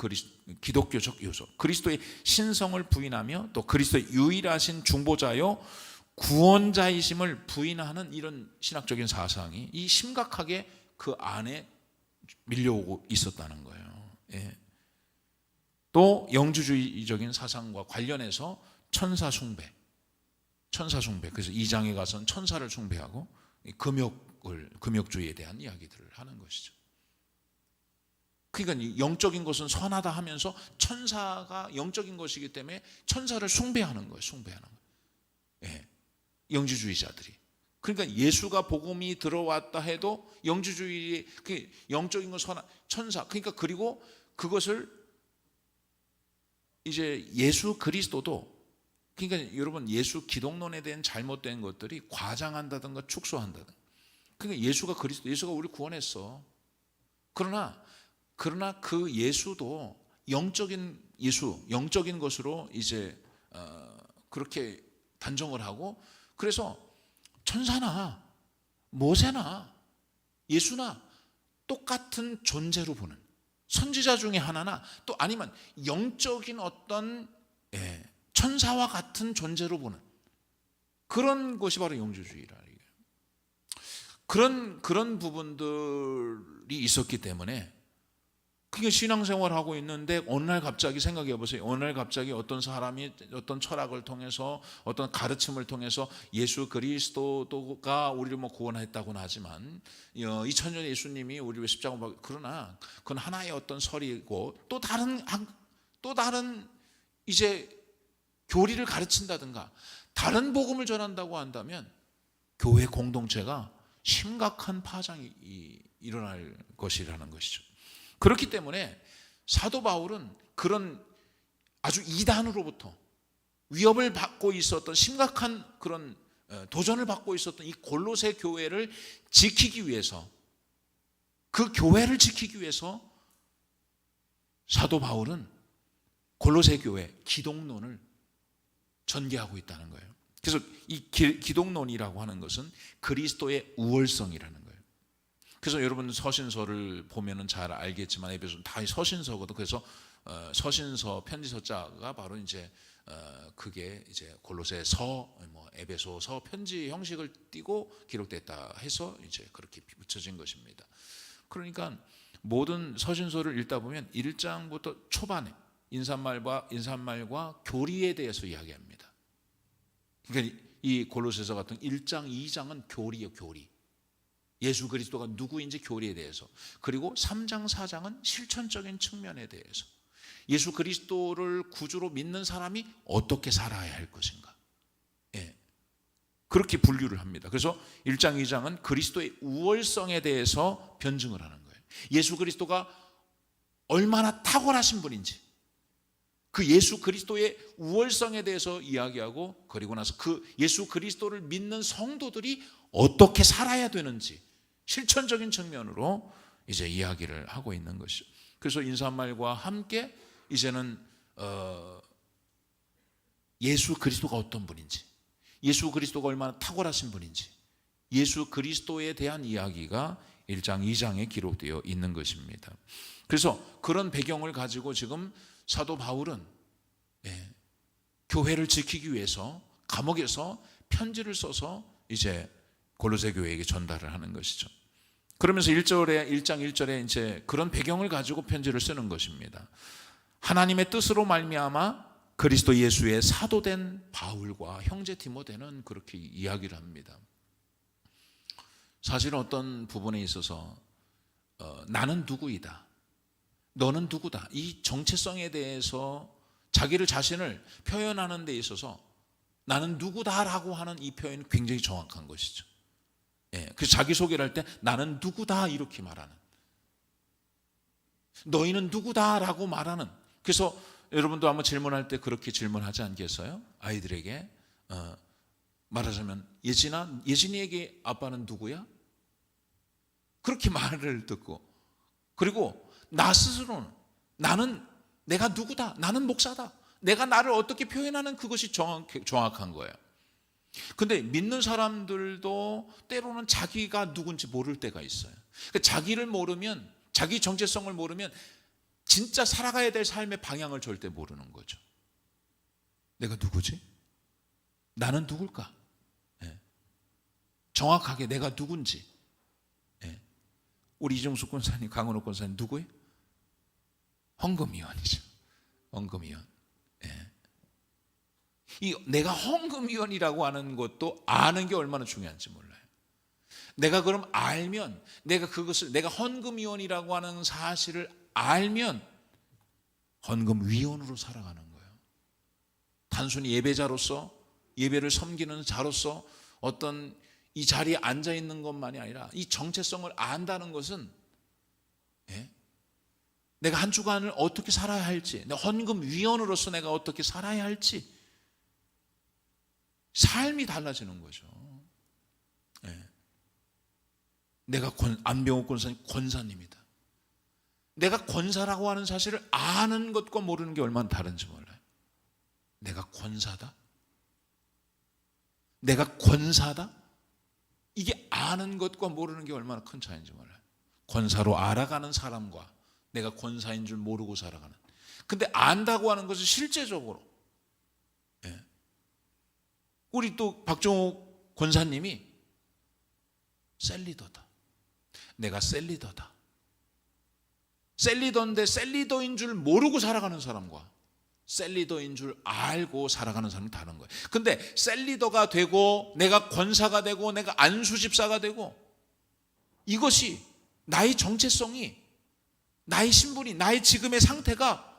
기독교적 요소, 그리스도의 신성을 부인하며 또 그리스도의 유일하신 중보자요 구원자이심을 부인하는 이런 신학적인 사상이 이 심각하게 그 안에 밀려오고 있었다는 거예요. 또 영주주의적인 사상과 관련해서 천사 숭배, 그래서 2장에 가서는 천사를 숭배하고 금욕주의에 대한 이야기들을 하는 것이죠. 그러니까 영적인 것은 선하다 하면서 천사가 영적인 것이기 때문에 천사를 숭배하는 거예요. 영주주의자들이. 그러니까 예수가 복음이 들어왔다 해도 영주주의, 영적인 건 선한 천사, 그러니까 그리고 그것을 이제 예수 그리스도도, 그러니까 여러분 예수 기독론에 대한 잘못된 것들이 과장한다든가 축소한다든가. 그러니까 예수가 우리 구원했어. 그러나 그 예수도 영적인 예수, 영적인 것으로 이제 그렇게 단정을 하고, 그래서 천사나 모세나 예수나 똑같은 존재로 보는, 선지자 중에 하나나 또 아니면 영적인 어떤 천사와 같은 존재로 보는 그런 것이 바로 영주주의라. 그런 부분들이 있었기 때문에 그게 신앙생활하고 있는데 어느 날 갑자기 생각해 보세요. 어느 날 갑자기 어떤 사람이 어떤 철학을 통해서 어떤 가르침을 통해서 예수 그리스도가 우리를 뭐 구원했다고는 하지만 2000년 예수님이 우리를 십자가 그러나 그건 하나의 어떤 설이고 또 다른 이제 교리를 가르친다든가 다른 복음을 전한다고 한다면 교회 공동체가 심각한 파장이 일어날 것이라는 것이죠. 그렇기 때문에 사도 바울은 그런 아주 이단으로부터 위협을 받고 있었던 심각한 그런 도전을 받고 있었던 이 골로새 교회를 지키기 위해서, 그 교회를 지키기 위해서 사도 바울은 골로새 교회 기독론을 전개하고 있다는 거예요. 그래서 이 기독론이라고 하는 것은 그리스도의 우월성이라는 거예요. 그래서 여러분 서신서를 보면은 잘 알겠지만 에베소 다 서신서거든. 그래서 서신서 편지서자가 바로 이제 그게 이제 골로새서, 뭐 에베소서 편지 형식을 띠고 기록됐다 해서 이제 그렇게 붙여진 것입니다. 그러니까 모든 서신서를 읽다 보면 1장부터 초반에 인사말과 교리에 대해서 이야기합니다. 그러니까 이 골로새서 같은 1장, 2장은 교리예요, 교리. 예수 그리스도가 누구인지 교리에 대해서. 그리고 3장, 4장은 실천적인 측면에 대해서. 예수 그리스도를 구주로 믿는 사람이 어떻게 살아야 할 것인가. 그렇게 분류를 합니다. 그래서 1장, 2장은 그리스도의 우월성에 대해서 변증을 하는 거예요. 예수 그리스도가 얼마나 탁월하신 분인지, 그 예수 그리스도의 우월성에 대해서 이야기하고, 그리고 나서 그 예수 그리스도를 믿는 성도들이 어떻게 살아야 되는지 실천적인 측면으로 이제 이야기를 하고 있는 것이죠. 그래서 인사말과 함께 이제는 예수 그리스도가 어떤 분인지, 예수 그리스도가 얼마나 탁월하신 분인지, 예수 그리스도에 대한 이야기가 1장, 2장에 기록되어 있는 것입니다. 그래서 그런 배경을 가지고 지금 사도 바울은 교회를 지키기 위해서 감옥에서 편지를 써서 이제 골로새 교회에게 전달을 하는 것이죠. 그러면서 1장 1절에 이제 그런 배경을 가지고 편지를 쓰는 것입니다. 하나님의 뜻으로 말미암아 그리스도 예수의 사도된 바울과 형제 디모데는 그렇게 이야기를 합니다. 사실은 어떤 부분에 있어서 나는 누구이다, 너는 누구다, 이 정체성에 대해서 자기를 자신을 표현하는 데 있어서 나는 누구다라고 하는 이 표현이 굉장히 정확한 것이죠. 예, 그래서 자기소개를 할 때 나는 누구다 이렇게 말하는, 너희는 누구다라고 말하는. 그래서 여러분도 한번 질문할 때 그렇게 질문하지 않겠어요? 아이들에게 말하자면 예진이에게 아빠는 누구야? 그렇게 말을 듣고, 그리고 나 스스로는 나는 내가 누구다, 나는 목사다, 내가 나를 어떻게 표현하는 그것이 정확한 거예요. 근데 믿는 사람들도 때로는 자기가 누군지 모를 때가 있어요. 그러니까 자기를 모르면, 자기 정체성을 모르면 진짜 살아가야 될 삶의 방향을 절대 모르는 거죠. 내가 누구지? 나는 누굴까? 예. 정확하게 내가 누군지. 예. 우리 이종숙 권사님, 강은옥 권사님 누구예요? 헌금위원이죠. 헌금위원. 예. 이 내가 헌금위원이라고 하는 것도 아는 게 얼마나 중요한지 몰라요. 내가 그럼 알면, 내가 그것을, 내가 헌금위원이라고 하는 사실을 알면 헌금위원으로 살아가는 거예요. 단순히 예배자로서, 예배를 섬기는 자로서 어떤 이 자리에 앉아 있는 것만이 아니라 이 정체성을 안다는 것은, 예? 내가 한 주간을 어떻게 살아야 할지, 내가 헌금위원으로서 내가 어떻게 살아야 할지, 삶이 달라지는 거죠. 예. 내가 안병옥 권사님 권사님이다. 내가 권사라고 하는 사실을 아는 것과 모르는 게 얼마나 다른지 몰라요. 내가 권사다? 내가 권사다? 이게 아는 것과 모르는 게 얼마나 큰 차이인지 몰라요. 권사로 알아가는 사람과 내가 권사인 줄 모르고 살아가는. 근데 안다고 하는 것은 실제적으로, 예. 우리 또 박종욱 권사님이 셀리더다, 내가 셀리더다, 셀리더인데 셀리더인 줄 모르고 살아가는 사람과 셀리더인 줄 알고 살아가는 사람은 다른 거예요. 근데 셀리더가 되고 내가 권사가 되고 내가 안수집사가 되고, 이것이 나의 정체성이, 나의 신분이, 나의 지금의 상태가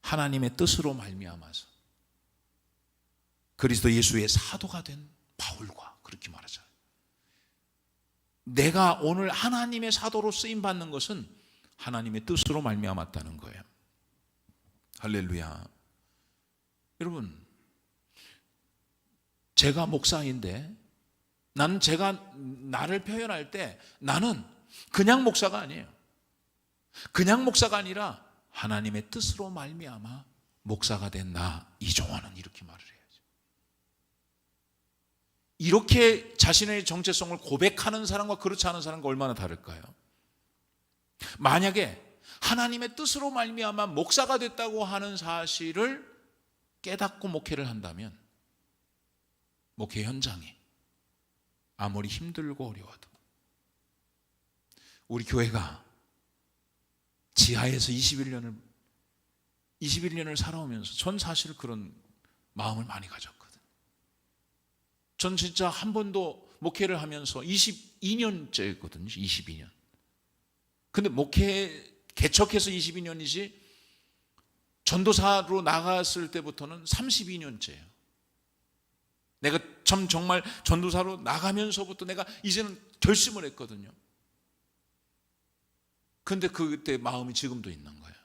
하나님의 뜻으로 말미암아서 그리스도 예수의 사도가 된 바울과 그렇게 말하잖아요. 내가 오늘 하나님의 사도로 쓰임 받는 것은 하나님의 뜻으로 말미암았다는 거예요. 할렐루야. 여러분, 제가 목사인데 제가 나를 표현할 때 나는 그냥 목사가 아니에요. 그냥 목사가 아니라 하나님의 뜻으로 말미암아 목사가 된 나 이종환은 이렇게 말을 해야죠. 이렇게 자신의 정체성을 고백하는 사람과 그렇지 않은 사람과 얼마나 다를까요? 만약에 하나님의 뜻으로 말미암아 목사가 됐다고 하는 사실을 깨닫고 목회를 한다면 목회 현장이 아무리 힘들고 어려워도, 우리 교회가 지하에서 21년을 살아오면서 전 사실 그런 마음을 많이 가졌거든. 전 진짜 한 번도 목회를 하면서 22년째거든요. 22년. 근데 목회 개척해서 22년이지 전도사로 나갔을 때부터는 32년째예요. 내가 참 정말 전도사로 나가면서부터 내가 이제는 결심을 했거든요. 근데 그때 마음이 지금도 있는 거예요.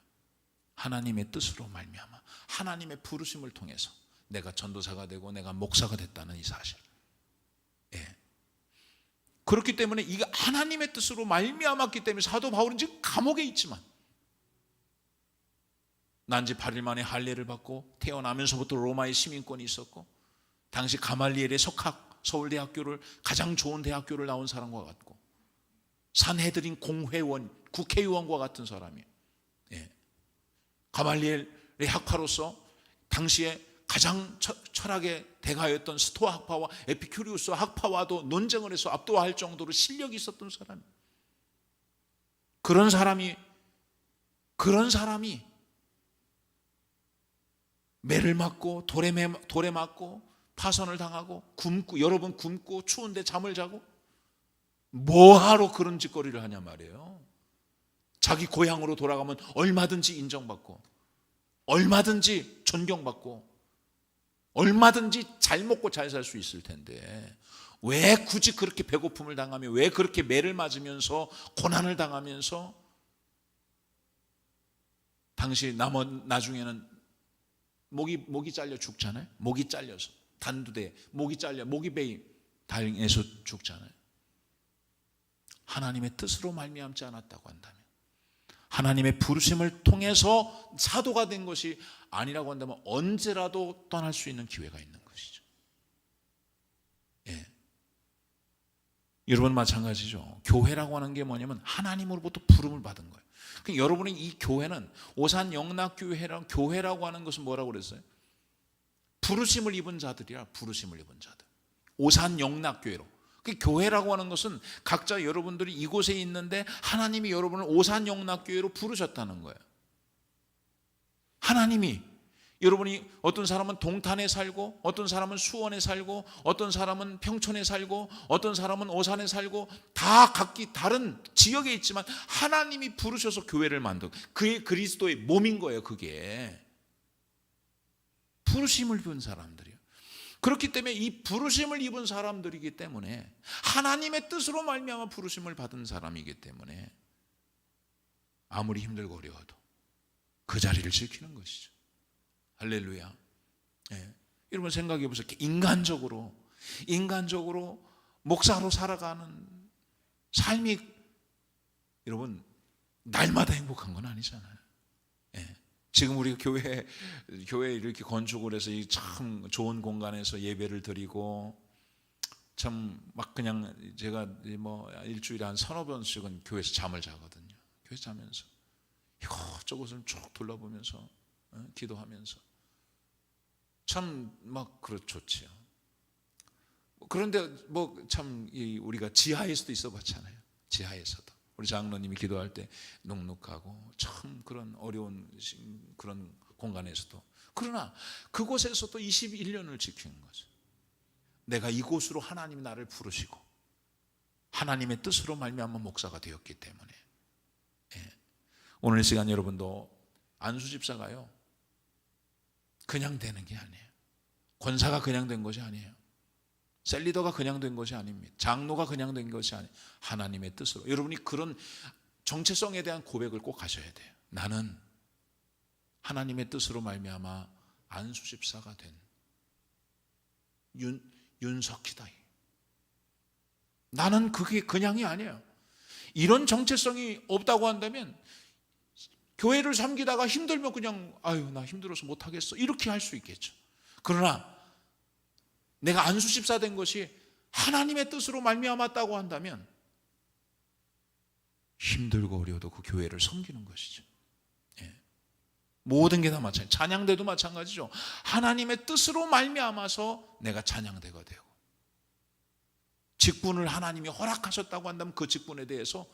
하나님의 뜻으로 말미암아 하나님의 부르심을 통해서 내가 전도사가 되고 내가 목사가 됐다는 이 사실. 예. 그렇기 때문에 이게 하나님의 뜻으로 말미암았기 때문에 사도 바울은 지금 감옥에 있지만, 난지 8일 만에 할례를 받고 태어나면서부터 로마의 시민권이 있었고, 당시 가말리엘의 서울대학교를 가장 좋은 대학교를 나온 사람과 같고, 산헤드린 공회원, 국회의원과 같은 사람이에요. 예. 가말리엘의 학파로서 당시에 가장 철학의 대가였던 스토아 학파와 에피큐리우스 학파와도 논쟁을 해서 압도할 정도로 실력이 있었던 사람. 그런 사람이 매를 맞고 돌에 맞고 파선을 당하고 여러 번 굶고 추운데 잠을 자고 뭐하러 그런 짓거리를 하냐 말이에요. 자기 고향으로 돌아가면 얼마든지 인정받고 얼마든지 존경받고 얼마든지 잘 먹고 잘 살 수 있을 텐데 왜 굳이 그렇게 배고픔을 당하며 왜 그렇게 매를 맞으면서 고난을 당하면서 당시 나중에는 목이 잘려 죽잖아요. 목이 잘려서 단두대 목이 잘려 목이 베임 당해서 죽잖아요. 하나님의 뜻으로 말미암지 않았다고 한다면, 하나님의 부르심을 통해서 사도가 된 것이 아니라고 한다면 언제라도 떠날 수 있는 기회가 있는 것이죠. 예. 여러분 마찬가지죠. 교회라고 하는 게 뭐냐면 하나님으로부터 부름을 받은 거예요. 그러니까 여러분이 이 교회는 오산 영락교회라는 교회라고 하는 것은 뭐라고 그랬어요? 부르심을 입은 자들이야. 부르심을 입은 자들. 오산 영락교회로. 그 교회라고 하는 것은 각자 여러분들이 이곳에 있는데 하나님이 여러분을 오산 영락교회로 부르셨다는 거예요. 하나님이 여러분이 어떤 사람은 동탄에 살고 어떤 사람은 수원에 살고 어떤 사람은 평촌에 살고 어떤 사람은 오산에 살고 다 각기 다른 지역에 있지만 하나님이 부르셔서 교회를 만든 그게 그리스도의 몸인 거예요. 그게 부르심을 입은 사람들이에요. 그렇기 때문에 이 부르심을 입은 사람들이기 때문에 하나님의 뜻으로 말미암아 부르심을 받은 사람이기 때문에 아무리 힘들고 어려워도 그 자리를 지키는 것이죠. 할렐루야. 예. 여러분 생각해 보세요. 인간적으로 목사로 살아가는 삶이 여러분 날마다 행복한 건 아니잖아요. 예. 지금 우리 교회 이렇게 건축을 해서 이 참 좋은 공간에서 예배를 드리고 참 막 그냥 제가 뭐 일주일에 한 3-4번씩은 교회에서 잠을 자거든요. 교회에서 자면서 이것저것을 쭉 둘러보면서 기도하면서 참 막 좋지요. 그런데 뭐 참 우리가 지하에서도 있어봤잖아요. 지하에서도 우리 장로님이 기도할 때 눅눅하고 참 그런 어려운 그런 공간에서도 그러나 그곳에서도 21년을 지킨 거죠. 내가 이곳으로 하나님이 나를 부르시고 하나님의 뜻으로 말미암아 목사가 되었기 때문에 예. 오늘 이 시간 여러분도 안수집사가요 그냥 되는 게 아니에요. 권사가 그냥 된 것이 아니에요. 셀리더가 그냥 된 것이 아닙니다. 장로가 그냥 된 것이 아니에요. 하나님의 뜻으로 여러분이 그런 정체성에 대한 고백을 꼭 하셔야 돼요. 나는 하나님의 뜻으로 말미암아 안수집사가 된 윤석희다. 나는 그게 그냥이 아니에요. 이런 정체성이 없다고 한다면 교회를 섬기다가 힘들면 그냥 나 힘들어서 못하겠어 이렇게 할 수 있겠죠. 그러나 내가 안수집사 된 것이 하나님의 뜻으로 말미암았다고 한다면 힘들고 어려워도 그 교회를 섬기는 것이죠. 예. 모든 게 다 마찬가지. 찬양대도 마찬가지죠. 하나님의 뜻으로 말미암아서 내가 찬양대가 되고 직분을 하나님이 허락하셨다고 한다면 그 직분에 대해서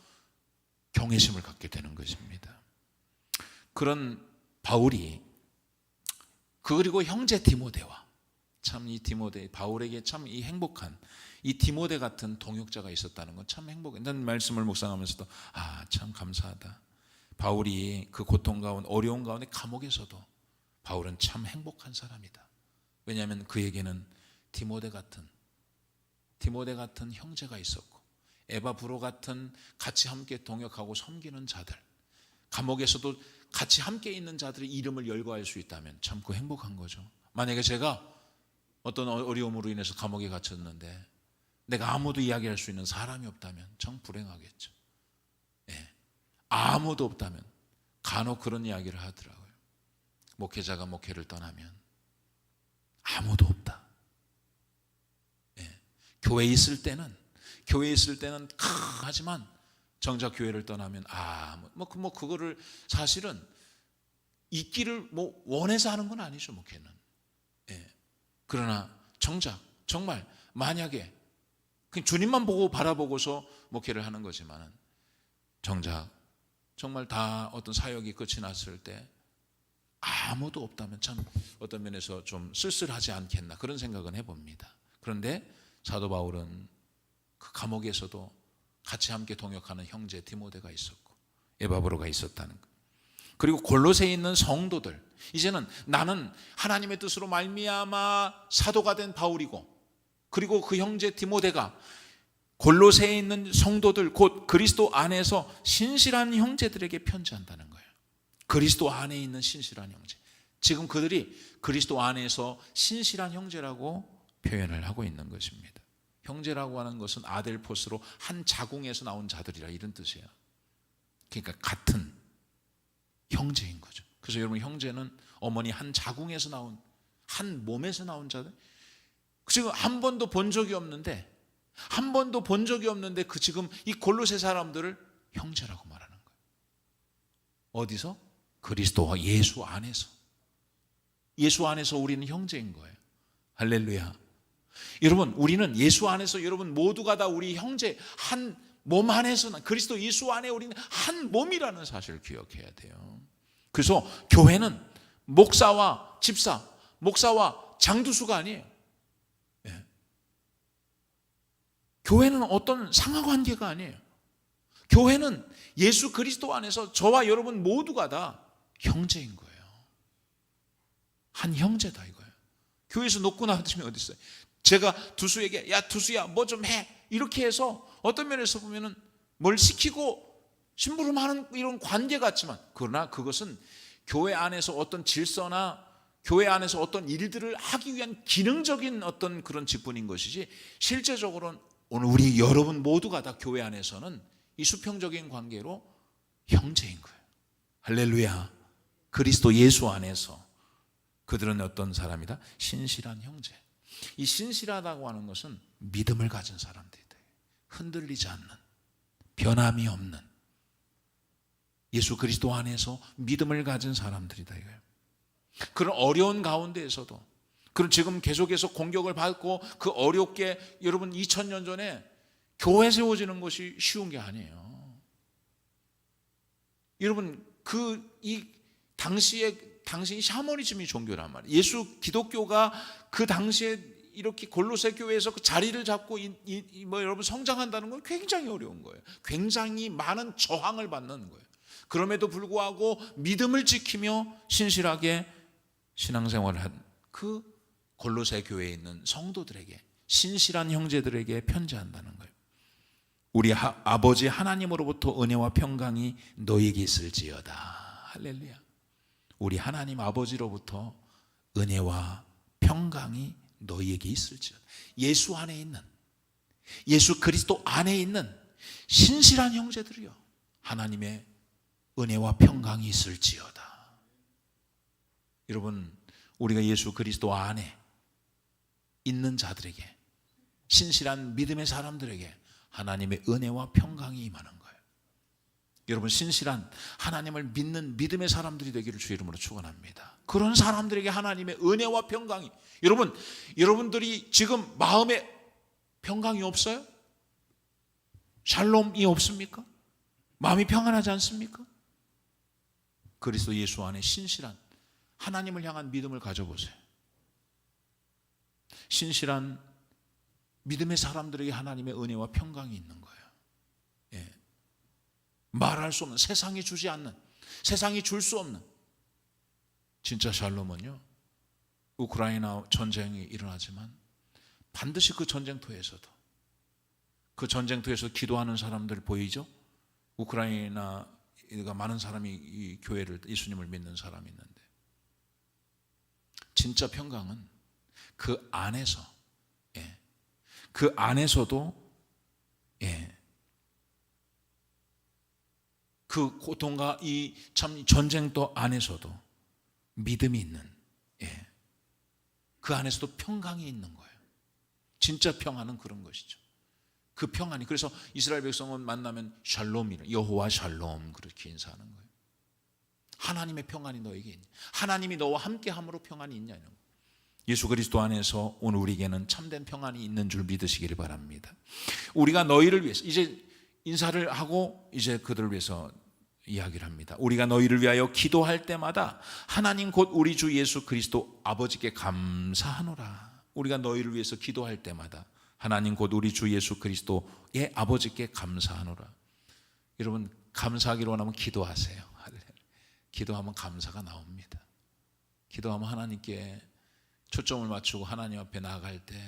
경외심을 갖게 되는 것입니다. 그런 바울이 그리고 형제 디모데와 참 이 디모데 바울에게 참 이 행복한 이 디모데 같은 동역자가 있었다는 건 참 행복한 말씀을 묵상하면서도 참 감사하다. 바울이 그 고통 가운데 어려운 가운데 감옥에서도 바울은 참 행복한 사람이다. 왜냐하면 그에게는 디모데 같은 형제가 있었고 에바브로 같은 같이 함께 동역하고 섬기는 자들, 감옥에서도 같이 함께 있는 자들의 이름을 열거할 수 있다면 참 그 행복한 거죠. 만약에 제가 어떤 어려움으로 인해서 감옥에 갇혔는데 내가 아무도 이야기할 수 있는 사람이 없다면 참 불행하겠죠. 예. 아무도 없다면 간혹 그런 이야기를 하더라고요. 목회자가 목회를 떠나면 아무도 없다. 예. 교회에 있을 때는 하지만 정작 교회를 떠나면 그거를 사실은 있기를 뭐 원해서 하는 건 아니죠, 목회는. 예. 그러나 정작 정말 만약에 그냥 주님만 보고 바라보고서 목회를 하는 거지만은 정작 정말 다 어떤 사역이 끝이 났을 때 아무도 없다면 참 어떤 면에서 좀 쓸쓸하지 않겠나 그런 생각은 해봅니다. 그런데 사도 바울은 그 감옥에서도 같이 함께 동역하는 형제 디모데가 있었고 에바브로가 있었다는 것. 그리고 골로새에 있는 성도들, 이제는 나는 하나님의 뜻으로 말미암아 사도가 된 바울이고, 그리고 그 형제 디모데가 골로새에 있는 성도들, 곧 그리스도 안에서 신실한 형제들에게 편지한다는 거예요. 그리스도 안에 있는 신실한 형제. 지금 그들이 그리스도 안에서 신실한 형제라고 표현을 하고 있는 것입니다. 형제라고 하는 것은 아델포스로 한 자궁에서 나온 자들이라 이런 뜻이에요. 그러니까 같은 형제인 거죠. 그래서 여러분, 형제는 어머니 한 자궁에서 나온, 한 몸에서 나온 자들. 지금 한 번도 본 적이 없는데 그 지금 이 골로새 사람들을 형제라고 말하는 거예요. 어디서? 그리스도와 예수 안에서. 예수 안에서 우리는 형제인 거예요. 할렐루야. 여러분, 우리는 예수 안에서, 여러분 모두가 다 우리 형제, 한 몸 안에서는, 그리스도 예수 안에 우리는 한 몸이라는 사실을 기억해야 돼요. 그래서 교회는 목사와 집사, 목사와 장두수가 아니에요. 예. 교회는 어떤 상하관계가 아니에요. 교회는 예수 그리스도 안에서 저와 여러분 모두가 다 형제인 거예요. 한 형제다 이거예요. 교회에서 놓고 나왔으면 어디 있어요? 제가 두수에게 야 두수야 뭐 좀 해 이렇게 해서 어떤 면에서 보면은 뭘 시키고 심부름하는 이런 관계 같지만, 그러나 그것은 교회 안에서 어떤 질서나 교회 안에서 어떤 일들을 하기 위한 기능적인 어떤 그런 직분인 것이지, 실제적으로는 오늘 우리 여러분 모두가 다 교회 안에서는 이 수평적인 관계로 형제인 거예요. 할렐루야. 그리스도 예수 안에서 그들은 어떤 사람이다? 신실한 형제. 이 신실하다고 하는 것은 믿음을 가진 사람들이다. 흔들리지 않는, 변함이 없는, 예수 그리스도 안에서 믿음을 가진 사람들이다 이거예요. 그런 어려운 가운데에서도, 그런 지금 계속해서 공격을 받고 그 어렵게, 여러분 2000년 전에 교회 세워지는 것이 쉬운 게 아니에요. 여러분 이 당시 샤머니즘이 종교란 말이에요. 예수 기독교가 그 당시에 이렇게 골로새 교회에서 그 자리를 잡고 여러분 성장한다는 건 굉장히 어려운 거예요. 굉장히 많은 저항을 받는 거예요. 그럼에도 불구하고 믿음을 지키며 신실하게 신앙생활을 한 그 골로새 교회에 있는 성도들에게, 신실한 형제들에게 편지한다는 거예요. 우리 아버지 하나님으로부터 은혜와 평강이 너에게 있을지어다. 할렐루야. 우리 하나님 아버지로부터 은혜와 평강이 너희에게 있을지어다. 예수 안에 있는, 예수 그리스도 안에 있는 신실한 형제들이요, 하나님의 은혜와 평강이 있을지어다. 여러분, 우리가 예수 그리스도 안에 있는 자들에게, 신실한 믿음의 사람들에게 하나님의 은혜와 평강이 임하는 거예요. 여러분, 신실한 하나님을 믿는 믿음의 사람들이 되기를 주의 이름으로 축원합니다. 그런 사람들에게 하나님의 은혜와 평강이, 여러분들이 지금 마음에 평강이 없어요? 샬롬이 없습니까? 마음이 평안하지 않습니까? 그리스도 예수 안에 신실한 하나님을 향한 믿음을 가져보세요. 신실한 믿음의 사람들에게 하나님의 은혜와 평강이 있는 거예요. 예. 말할 수 없는, 세상이 주지 않는, 세상이 줄 수 없는 진짜 샬롬은요, 우크라이나 전쟁이 일어나지만 반드시 그 전쟁터에서 기도하는 사람들 보이죠? 우크라이나가 많은 사람이 이 교회를, 예수님을 믿는 사람이 있는데, 진짜 평강은 그 안에서, 그 안에서도 그 고통과 이 참 전쟁터 안에서도 믿음이 있는, 그 안에서도 평강이 있는 거예요. 진짜 평안은 그런 것이죠. 그 평안이, 그래서 이스라엘 백성은 만나면 샬롬이라, 여호와 샬롬 그렇게 인사하는 거예요. 하나님의 평안이 너에게 있냐? 하나님이 너와 함께함으로 평안이 있냐? 예수 그리스도 안에서 오늘 우리에게는 참된 평안이 있는 줄 믿으시기를 바랍니다. 우리가 너희를 위해서, 이제 인사를 하고 이제 그들을 위해서 이야기를 합니다. 우리가 너희를 위하여 기도할 때마다 하나님 곧 우리 주 예수 그리스도 아버지께 감사하노라. 우리가 너희를 위해서 기도할 때마다 하나님 곧 우리 주 예수 그리스도의 아버지께 감사하노라. 여러분, 감사하기로 원하면 기도하세요. 기도하면 감사가 나옵니다. 기도하면 하나님께 초점을 맞추고 하나님 앞에 나아갈 때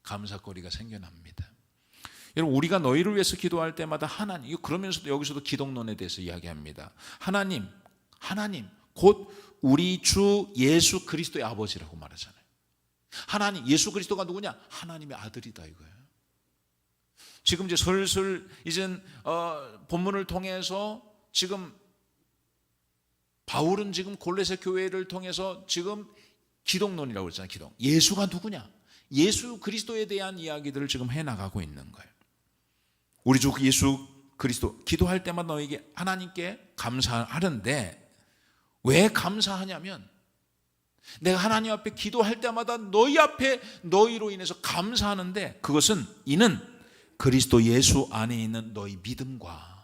감사거리가 생겨납니다. 여러분, 우리가 너희를 위해서 기도할 때마다 하나님, 그러면서도 여기서도 기독론에 대해서 이야기합니다. 하나님 곧 우리 주 예수 그리스도의 아버지라고 말하잖아요. 하나님, 예수 그리스도가 누구냐? 하나님의 아들이다 이거예요. 지금 이제 슬슬 이제 본문을 통해서 지금 바울은 지금 골로새 교회를 통해서 지금 기독론이라고 그랬잖아요. 기독. 예수가 누구냐? 예수 그리스도에 대한 이야기들을 지금 해나가고 있는 거예요. 우리 주 예수 그리스도 기도할 때마다 너에게 하나님께 감사하는데 왜 감사하냐면 내가 하나님 앞에 기도할 때마다 너희 앞에 너희로 인해서 감사하는데 그것은 이는 그리스도 예수 안에 있는 너희 믿음과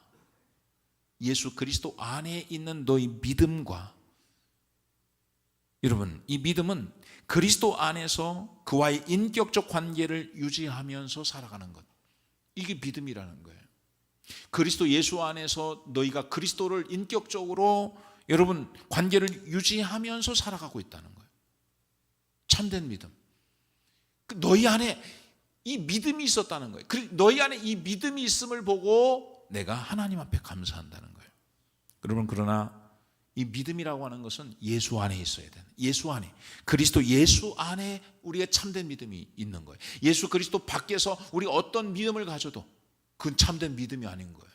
예수 그리스도 안에 있는 너희 믿음과 여러분, 이 믿음은 그리스도 안에서 그와의 인격적 관계를 유지하면서 살아가는 것. 이게 믿음이라는 거예요. 그리스도 예수 안에서 너희가 그리스도를 인격적으로 여러분 관계를 유지하면서 살아가고 있다는 거예요. 참된 믿음. 너희 안에 이 믿음이 있었다는 거예요. 너희 안에 이 믿음이 있음을 보고 내가 하나님 앞에 감사한다는 거예요. 여러분, 그러나 이 믿음이라고 하는 것은 예수 안에 있어야 되는, 예수 안에, 그리스도 예수 안에 우리의 참된 믿음이 있는 거예요. 예수 그리스도 밖에서 우리 어떤 믿음을 가져도 그건 참된 믿음이 아닌 거예요.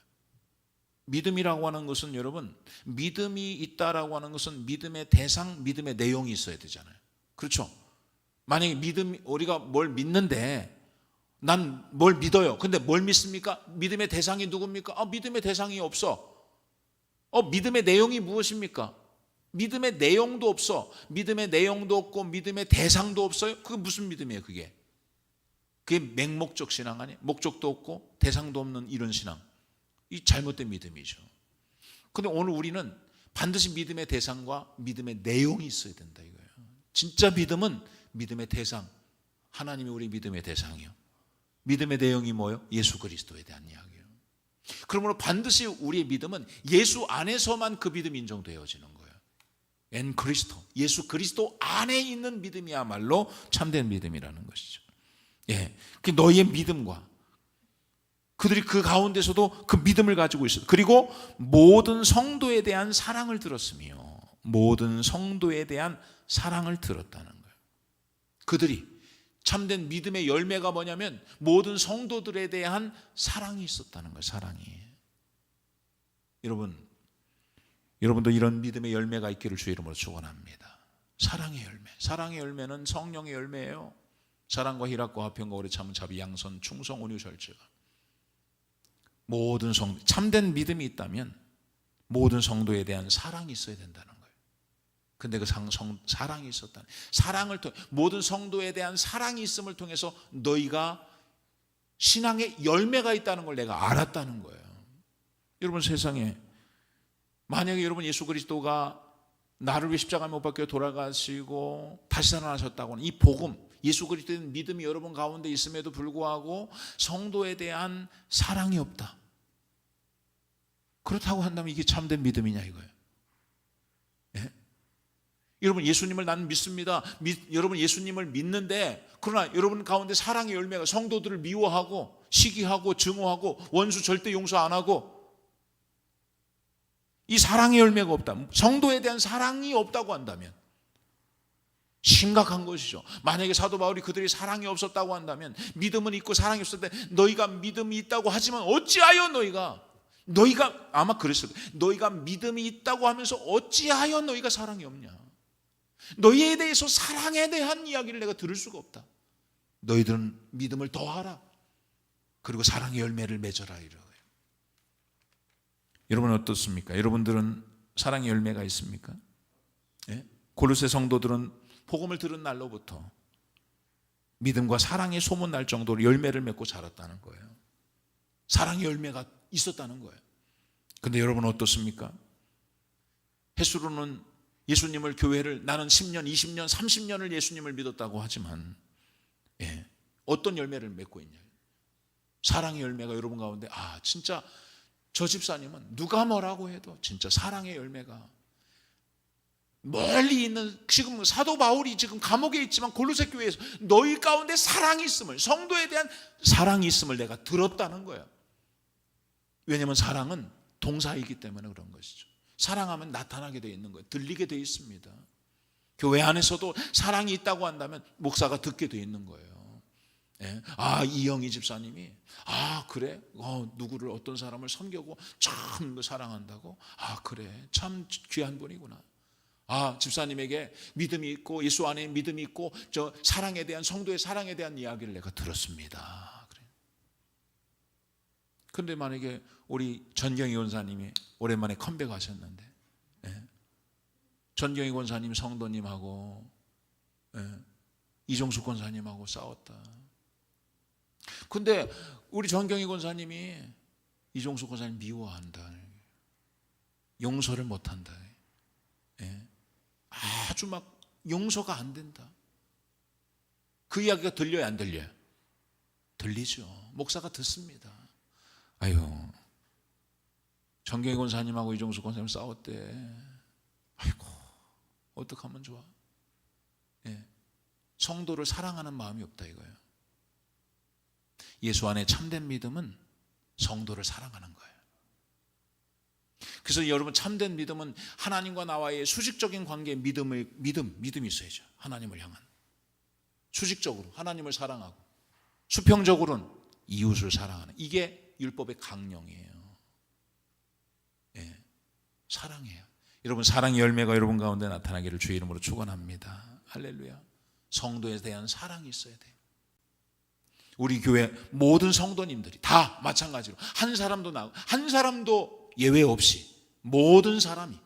믿음이라고 하는 것은 여러분, 믿음이 있다라고 하는 것은 믿음의 대상, 믿음의 내용이 있어야 되잖아요. 그렇죠? 만약에 우리가 뭘 믿는데 난 뭘 믿어요. 근데 뭘 믿습니까? 믿음의 대상이 누굽니까? 믿음의 대상이 없어. 믿음의 내용이 무엇입니까? 믿음의 내용도 없어. 믿음의 내용도 없고 믿음의 대상도 없어요. 그게 무슨 믿음이에요, 그게? 그게 맹목적 신앙 아니에요? 목적도 없고 대상도 없는 이런 신앙. 이 잘못된 믿음이죠. 근데 오늘 우리는 반드시 믿음의 대상과 믿음의 내용이 있어야 된다 이거예요. 진짜 믿음은 믿음의 대상, 하나님이 우리 믿음의 대상이요. 믿음의 내용이 뭐예요? 예수 그리스도에 대한 이야기예요. 그러므로 반드시 우리의 믿음은 예수 안에서만 그 믿음이 인정되어지는 거예요. 엔 그리스도, 예수 그리스도 안에 있는 믿음이야말로 참된 믿음이라는 것이죠. 예, 그 너희의 믿음과 그들이 그 가운데서도 그 믿음을 가지고 있어요. 그리고 모든 성도에 대한 사랑을 들었으며 모든 성도에 대한 사랑을 들었다는 거예요. 그들이 참된 믿음의 열매가 뭐냐면 모든 성도들에 대한 사랑이 있었다는 거예요. 사랑이. 여러분도 이런 믿음의 열매가 있기를 주의 이름으로 축원합니다. 사랑의 열매. 사랑의 열매는 성령의 열매예요. 사랑과 희락과 화평과 오래 참은 자비 양선 충성 온유 절제가. 모든 성도, 참된 믿음이 있다면 모든 성도에 대한 사랑이 있어야 된다는 거예요. 근데 그 사랑이 있었다는, 사랑을 통해 모든 성도에 대한 사랑이 있음을 통해서 너희가 신앙의 열매가 있다는 걸 내가 알았다는 거예요. 여러분, 세상에 만약에 여러분 예수 그리스도가 나를 위해 십자가에 못 박혀 돌아가시고 다시 살아나셨다고 하는 이 복음, 예수 그리스도에 대한 믿음이 여러분 가운데 있음에도 불구하고 성도에 대한 사랑이 없다. 그렇다고 한다면 이게 참된 믿음이냐 이거예요. 예? 여러분, 예수님을 나는 믿습니다. 여러분 예수님을 믿는데 그러나 여러분 가운데 사랑의 열매가 성도들을 미워하고 시기하고 증오하고 원수 절대 용서 안 하고 이 사랑의 열매가 없다. 성도에 대한 사랑이 없다고 한다면 심각한 것이죠. 만약에 사도 바울이 그들이 사랑이 없었다고 한다면, 믿음은 있고 사랑이 없었을 때 너희가 믿음이 있다고 하지만 어찌하여 너희가 아마 그랬을 거예요. 너희가 믿음이 있다고 하면서 어찌하여 너희가 사랑이 없냐. 너희에 대해서 사랑에 대한 이야기를 내가 들을 수가 없다. 너희들은 믿음을 더하라. 그리고 사랑의 열매를 맺어라 이러고요. 여러분 어떻습니까? 여러분들은 사랑의 열매가 있습니까? 예? 골로새 성도들은 복음을 들은 날로부터 믿음과 사랑의 소문 날 정도로 열매를 맺고 자랐다는 거예요. 사랑의 열매가 있었다는 거예요. 근데 여러분 어떻습니까? 햇수로는 예수님을, 교회를, 나는 10년, 20년, 30년을 예수님을 믿었다고 하지만 어떤 열매를 맺고 있냐? 사랑의 열매가 여러분 가운데, 진짜 저 집사님은 누가 뭐라고 해도 진짜 사랑의 열매가 멀리 있는, 지금 사도 바울이 지금 감옥에 있지만 골로새 교회에서 너희 가운데 사랑이 있음을, 성도에 대한 사랑이 있음을 내가 들었다는 거예요. 왜냐하면 사랑은 동사이기 때문에 그런 것이죠. 사랑하면 나타나게 되어 있는 거예요. 들리게 되어 있습니다. 교회 안에서도 사랑이 있다고 한다면 목사가 듣게 되어 있는 거예요. 이영희 집사님이 그래? 누구를, 어떤 사람을 섬기고 참 사랑한다고? 그래, 참 귀한 분이구나. 집사님에게 믿음이 있고 예수 안에 믿음이 있고 저 사랑에 대한, 성도의 사랑에 대한 이야기를 내가 들었습니다. 그래. 근데 만약에 우리 전경희 권사님이 오랜만에 컴백하셨는데, 전경희 권사님 성도님하고 이종숙 권사님하고 싸웠다. 근데 우리 전경희 권사님이 이종숙 권사님 미워한다, 용서를 못한다, 아주 막 용서가 안 된다. 그 이야기가 들려요, 안 들려요? 들리죠. 목사가 듣습니다. 전경희 권사님하고 이종숙 권사님 싸웠대. 어떡하면 좋아? 성도를 사랑하는 마음이 없다 이거예요. 예수 안에 참된 믿음은 성도를 사랑하는 거예요. 그래서 여러분, 참된 믿음은 하나님과 나와의 수직적인 관계에 믿음이 있어야죠. 하나님을 향한 수직적으로 하나님을 사랑하고, 수평적으로는 이웃을 사랑하는, 이게 율법의 강령이에요. 사랑해요. 여러분, 사랑의 열매가 여러분 가운데 나타나기를 주의 이름으로 축원합니다. 할렐루야. 성도에 대한 사랑이 있어야 돼요. 우리 교회 모든 성도님들이 다 마찬가지로 한 사람도 예외 없이 모든 사람이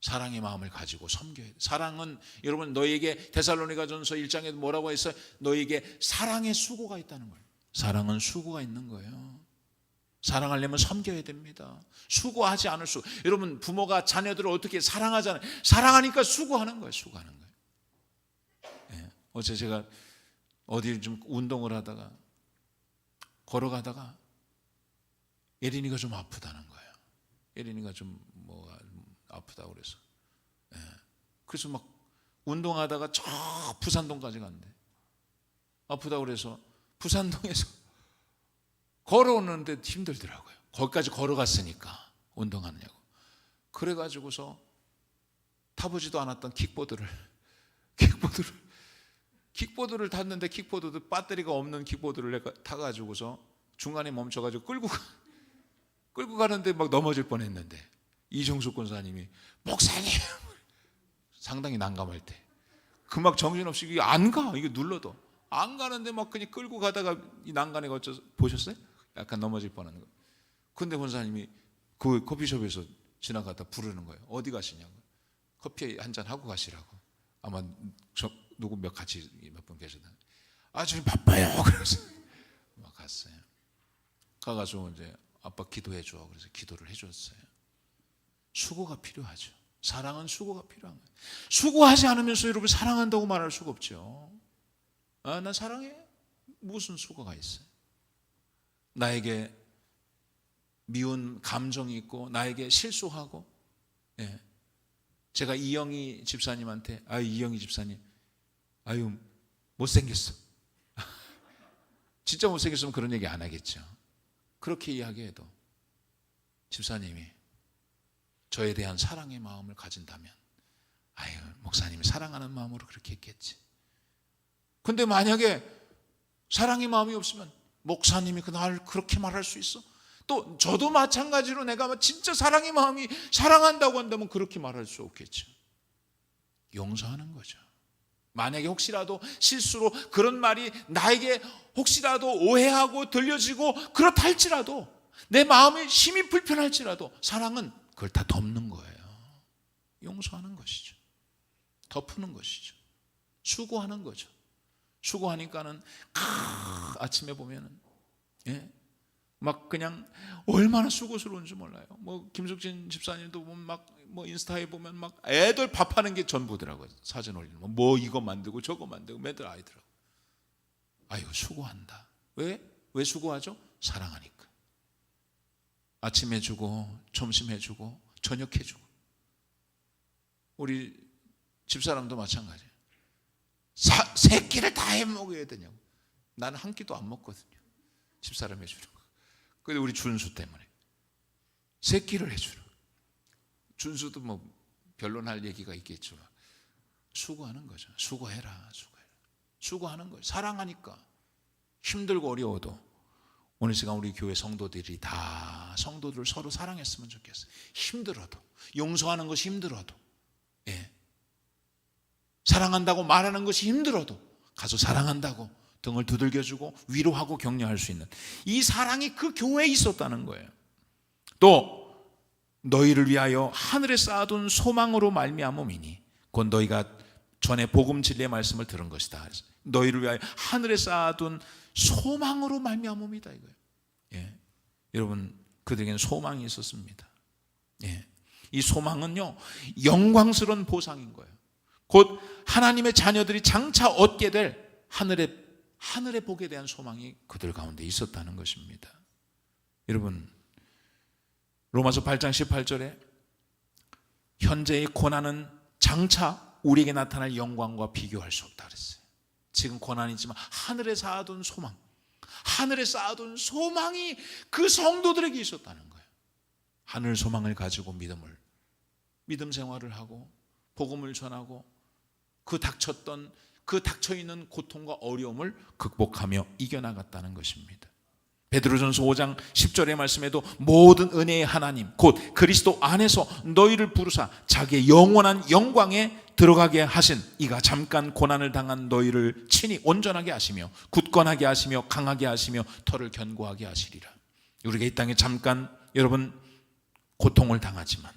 사랑의 마음을 가지고 섬겨야 돼요. 사랑은, 여러분, 너희에게 데살로니가전서 1장에 뭐라고 했어요? 너희에게 사랑의 수고가 있다는 거예요. 사랑은 수고가 있는 거예요. 사랑하려면 섬겨야 됩니다. 수고하지 않을 수. 여러분, 부모가 자녀들을 어떻게 사랑하잖아요. 사랑하니까 수고하는 거예요. 수고하는 거예요. 어제 제가 어디 좀 운동을 하다가 걸어가다가 예린이가 좀 아프다는 거예요. 예린이가 좀 뭐가 아프다고 그래서. 그래서 막 운동하다가 저 부산동까지 갔는데 아프다고 그래서 부산동에서 걸어오는데 힘들더라고요. 거기까지 걸어갔으니까 운동하느냐고. 그래가지고서 타보지도 않았던 킥보드를 탔는데, 킥보드도 배터리가 없는 킥보드를 내가 타가지고서 중간에 멈춰가지고 끌고 가는데 막 넘어질 뻔했는데, 이종숙 권사님이 목사님, 상당히 난감할 때 그 막 정신없이 이게 안 가, 이게 눌러도 안 가는데 막 그냥 끌고 가다가 이 난간에 거쳐서, 보셨어요? 약간 넘어질 뻔하는 거. 근데 권사님이 그 커피숍에서 지나가다 부르는 거예요. 어디 가시냐고. 커피 한잔 하고 가시라고. 아마 누구 같이 몇 분 계시다. 지금 바빠요. 그래서 막 갔어요. 가가지고 이제 아빠 기도해 줘. 그래서 기도를 해줬어요. 수고가 필요하죠. 사랑은 수고가 필요한 거예요. 수고하지 않으면서 여러분 사랑한다고 말할 수가 없죠. 난 사랑해? 무슨 수고가 있어요? 나에게 미운 감정이 있고 나에게 실수하고, 제가 이영희 집사님한테 이영희 집사님 못생겼어. 진짜 못생겼으면 그런 얘기 안 하겠죠. 그렇게 이야기해도 집사님이 저에 대한 사랑의 마음을 가진다면 목사님이 사랑하는 마음으로 그렇게 했겠지. 근데 만약에 사랑의 마음이 없으면 목사님이 날 그렇게 말할 수 있어? 또 저도 마찬가지로 내가 진짜 사랑의 마음이 사랑한다고 한다면 그렇게 말할 수 없겠죠. 용서하는 거죠. 만약에 혹시라도 실수로 그런 말이 나에게 혹시라도 오해하고 들려지고 그렇다 할지라도, 내 마음이 심히 불편할지라도 사랑은 그걸 다 덮는 거예요. 용서하는 것이죠. 덮는 것이죠. 수고하는 거죠. 수고하니까는 아침에 보면은 막 그냥 얼마나 수고스러운지 몰라요. 뭐 김숙진 집사님도 보면 막 뭐 인스타에 보면 막 애들 밥하는 게 전부더라고요. 사진 올리는 뭐 이거 만들고 저거 만들고 매들 아이더라고. 아유 수고한다. 왜 수고하죠? 사랑하니까. 아침 해주고 점심 해주고 저녁 해주고. 우리 집사람도 마찬가지예요. 세 끼를 다 해 먹어야 되냐고. 나는 한 끼도 안 먹거든요. 집사람 해주는 거. 근데 우리 준수 때문에 세 끼를 해주는. 준수도 뭐 변론할 얘기가 있겠지만 수고하는 거죠. 수고해라. 수고하는 거예요. 사랑하니까. 힘들고 어려워도 오늘 시간 우리 교회 성도들이 다 성도들을 서로 사랑했으면 좋겠어요. 힘들어도, 용서하는 것이 힘들어도, 사랑한다고 말하는 것이 힘들어도 가서 사랑한다고 등을 두들겨주고 위로하고 격려할 수 있는 이 사랑이 그 교회에 있었다는 거예요. 또 너희를 위하여 하늘에 쌓아둔 소망으로 말미암음이니 곧 너희가 전에 복음 진리의 말씀을 들은 것이다. 너희를 위하여 하늘에 쌓아둔 소망으로 말미암음이다 이거예요. 여러분 그들에게는 소망이 있었습니다. 이 소망은요 영광스러운 보상인 거예요. 곧 하나님의 자녀들이 장차 얻게 될 하늘의 복에 대한 소망이 그들 가운데 있었다는 것입니다. 여러분 로마서 8장 18절에 현재의 고난은 장차 우리에게 나타날 영광과 비교할 수 없다 그랬어요. 지금 고난이지만 하늘에 쌓아둔 소망, 하늘에 쌓아둔 소망이 그 성도들에게 있었다는 거예요. 하늘 소망을 가지고 믿음 생활을 하고 복음을 전하고 그 닥쳐있는 고통과 어려움을 극복하며 이겨나갔다는 것입니다. 베드로전서 5장 10절의 말씀에도 모든 은혜의 하나님 곧 그리스도 안에서 너희를 부르사 자기의 영원한 영광에 들어가게 하신 이가 잠깐 고난을 당한 너희를 친히 온전하게 하시며 굳건하게 하시며 강하게 하시며 터를 견고하게 하시리라. 우리가 이 땅에 잠깐 여러분 고통을 당하지만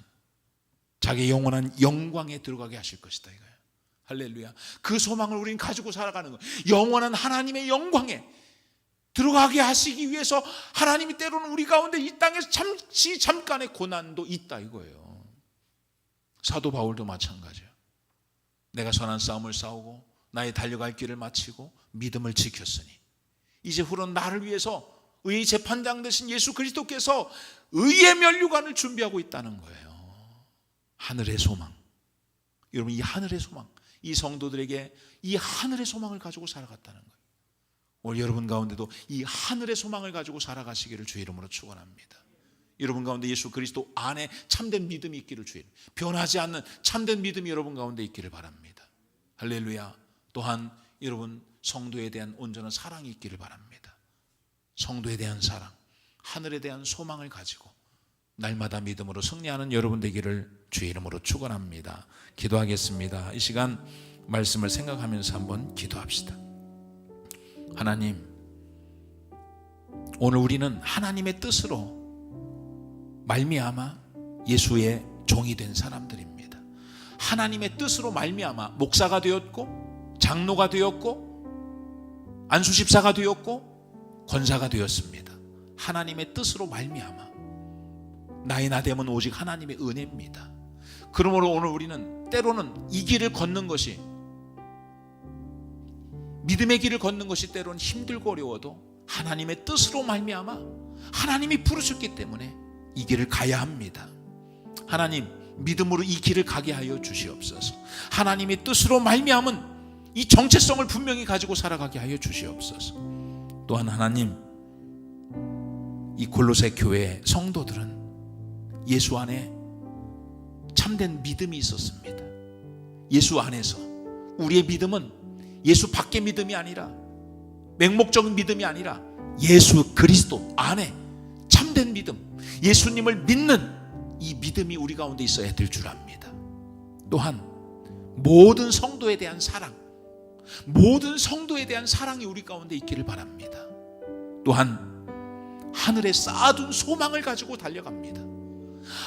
자기의 영원한 영광에 들어가게 하실 것이다 이거예요. 할렐루야. 그 소망을 우리는 가지고 살아가는 거예요. 영원한 하나님의 영광에 들어가게 하시기 위해서 하나님이 때로는 우리 가운데 이 땅에서 잠깐의 고난도 있다 이거예요. 사도 바울도 마찬가지예요. 내가 선한 싸움을 싸우고 나의 달려갈 길을 마치고 믿음을 지켰으니 이제 후론 나를 위해서 의의 재판장 되신 예수 그리스도께서 의의 면류관을 준비하고 있다는 거예요. 하늘의 소망. 여러분 이 하늘의 소망, 이 성도들에게 이 하늘의 소망을 가지고 살아갔다는 거예요. 오늘 여러분 가운데도 이 하늘의 소망을 가지고 살아가시기를 주의 이름으로 축원합니다. 여러분 가운데 예수 그리스도 안에 참된 믿음이 있기를 주의 이름, 변하지 않는 참된 믿음이 여러분 가운데 있기를 바랍니다. 할렐루야. 또한 여러분 성도에 대한 온전한 사랑이 있기를 바랍니다. 성도에 대한 사랑, 하늘에 대한 소망을 가지고 날마다 믿음으로 승리하는 여러분 되기를 주의 이름으로 축원합니다. 기도하겠습니다. 이 시간 말씀을 생각하면서 한번 기도합시다. 하나님, 오늘 우리는 하나님의 뜻으로 말미암아 예수의 종이 된 사람들입니다. 하나님의 뜻으로 말미암아 목사가 되었고 장로가 되었고 안수집사가 되었고 권사가 되었습니다. 하나님의 뜻으로 말미암아 나의 나됨은 오직 하나님의 은혜입니다. 그러므로 오늘 우리는 때로는 이 길을 걷는 것이 믿음의 길을 걷는 것이 때로는 힘들고 어려워도 하나님의 뜻으로 말미암아 하나님이 부르셨기 때문에 이 길을 가야 합니다. 하나님 믿음으로 이 길을 가게 하여 주시옵소서. 하나님의 뜻으로 말미암은 이 정체성을 분명히 가지고 살아가게 하여 주시옵소서. 또한 하나님 이 골로새 교회 성도들은 예수 안에 참된 믿음이 있었습니다. 예수 안에서 우리의 믿음은 예수 밖의 믿음이 아니라 맹목적인 믿음이 아니라 예수 그리스도 안에 참된 믿음, 예수님을 믿는 이 믿음이 우리 가운데 있어야 될 줄 압니다. 또한 모든 성도에 대한 사랑, 모든 성도에 대한 사랑이 우리 가운데 있기를 바랍니다. 또한 하늘에 쌓아둔 소망을 가지고 달려갑니다.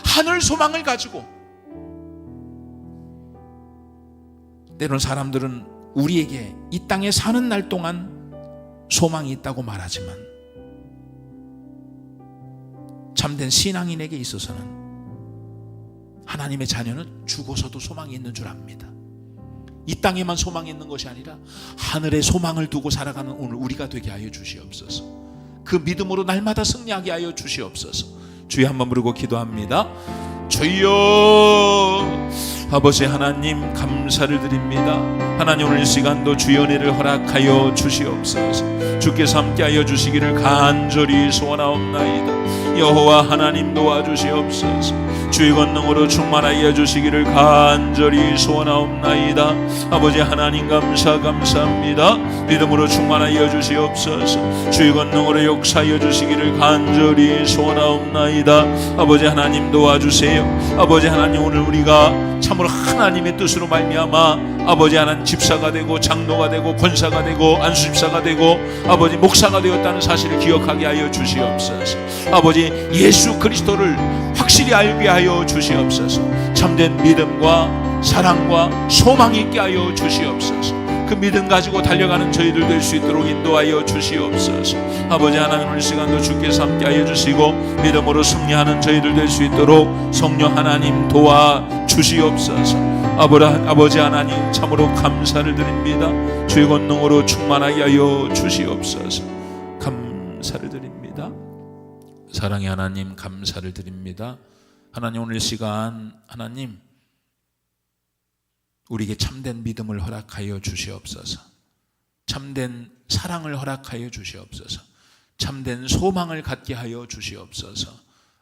하늘 소망을 가지고 때로는 사람들은 우리에게 이 땅에 사는 날 동안 소망이 있다고 말하지만 참된 신앙인에게 있어서는 하나님의 자녀는 죽어서도 소망이 있는 줄 압니다. 이 땅에만 소망이 있는 것이 아니라 하늘에 소망을 두고 살아가는 오늘 우리가 되게 하여 주시옵소서. 그 믿음으로 날마다 승리하게 하여 주시옵소서. 주여 한번 부르고 기도합니다. 주여, 아버지 하나님 감사를 드립니다. 하나님 오늘 이 시간도 주의 은혜를 허락하여 주시옵소서. 주께서 함께하여 주시기를 간절히 소원하옵나이다. 여호와 하나님 도와주시옵소서. 주의 권능으로 충만하여 주시기를 간절히 소원하옵나이다. 아버지 하나님 감사합니다. 믿음으로 충만하여 주시옵소서. 주의 권능으로 역사하여 주시기를 간절히 소원하옵나이다. 아버지 하나님 도와주세요. 아버지 하나님 오늘 우리가 참으로 하나님의 뜻으로 말미암아 아버지 하나님 집사가 되고 장로가 되고 권사가 되고 안수집사가 되고 아버지 목사가 되었다는 사실을 기억하게 하여 주시옵소서. 아버지 예수 그리스도를 확실히 알게 하여 주시옵소서. 참된 믿음과 사랑과 소망이 있게 하여 주시옵소서. 그 믿음 가지고 달려가는 저희들 될 수 있도록 인도하여 주시옵소서. 아버지 하나님 오늘 시간도 주께서 함께하여 주시고 믿음으로 승리하는 저희들 될 수 있도록 성령 하나님 도와주시옵소서. 아버지 하나님 참으로 감사를 드립니다. 주의 권능으로 충만하게 하여 주시옵소서. 감사를 드립니다. 사랑의 하나님 감사를 드립니다. 하나님 오늘 시간 하나님 우리에게 참된 믿음을 허락하여 주시옵소서. 참된 사랑을 허락하여 주시옵소서. 참된 소망을 갖게 하여 주시옵소서.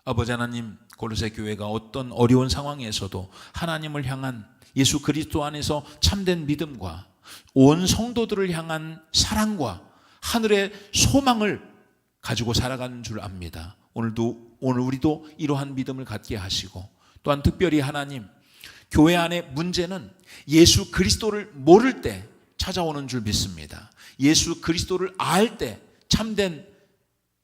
아버지 하나님 골로새 교회가 어떤 어려운 상황에서도 하나님을 향한 예수 그리스도 안에서 참된 믿음과 온 성도들을 향한 사랑과 하늘의 소망을 가지고 살아가는 줄 압니다. 오늘 우리도 이러한 믿음을 갖게 하시고 또한 특별히 하나님 교회 안의 문제는 예수 그리스도를 모를 때 찾아오는 줄 믿습니다. 예수 그리스도를 알 때 참된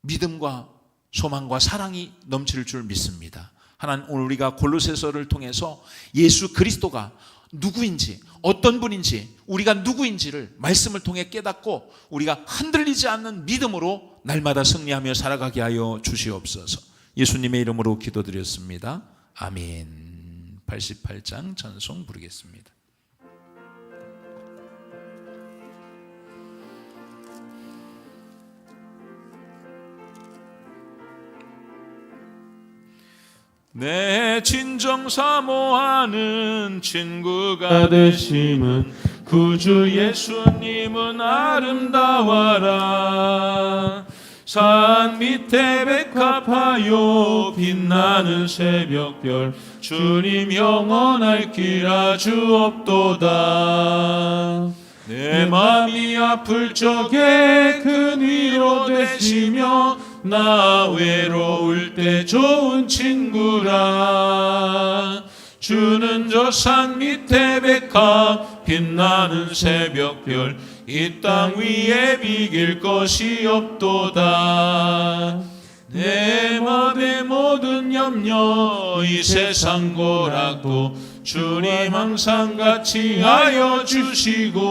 믿음과 소망과 사랑이 넘칠 줄 믿습니다. 하나님 오늘 우리가 골로새서를 통해서 예수 그리스도가 누구인지 어떤 분인지 우리가 누구인지를 말씀을 통해 깨닫고 우리가 흔들리지 않는 믿음으로 날마다 승리하며 살아가게 하여 주시옵소서. 예수님의 이름으로 기도드렸습니다. 아멘. 88장 찬송 부르겠습니다. 내 진정 사모하는 친구가 가 되심은 구주 예수님은 아름다워라. 산 밑에 백합하여 빛나는 새벽별 주님 영원할 길 아주 없도다. 내 맘이 아플 적에 큰 위로 되시며 나 외로울 때 좋은 친구라. 주는 저 산 밑에 백합 빛나는 새벽별 이 땅 위에 비길 것이 없도다. 내 맘의 모든 염려 이 세상 고락도 주님 항상 같이 하여 주시고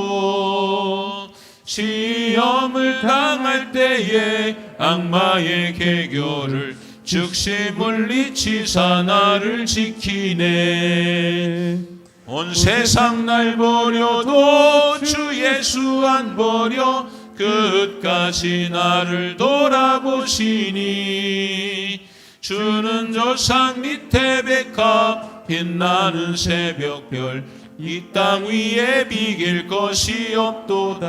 시험을 당할 때에 악마의 계교를 즉시 물리치사 나를 지키네. 온 세상 날 버려도 주 예수 안 버려 끝까지 나를 돌아보시니. 주는 저 산 밑에 백합 빛나는 새벽별 이 땅 위에 비길 것이 없도다.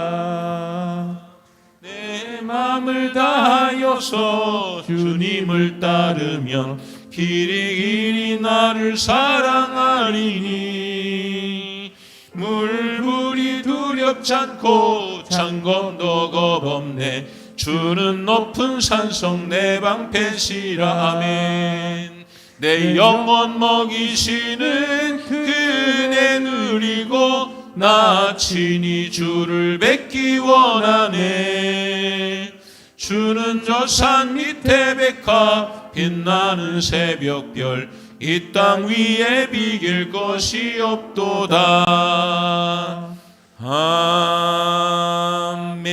내 맘을 다하여서 주님을 따르면 길이 나를 사랑하리니. 물불이 두렵지 않고 창검도 겁없네. 주는 높은 산성 내 방패시라. 아멘. 내 영혼 먹이시는 그네 누리고 나 친히 주를 뵙기 원하네. 주는 저 산 밑에 백합 빛나는 새벽별 이 땅 위에 비길 것이 없도다. 아멘.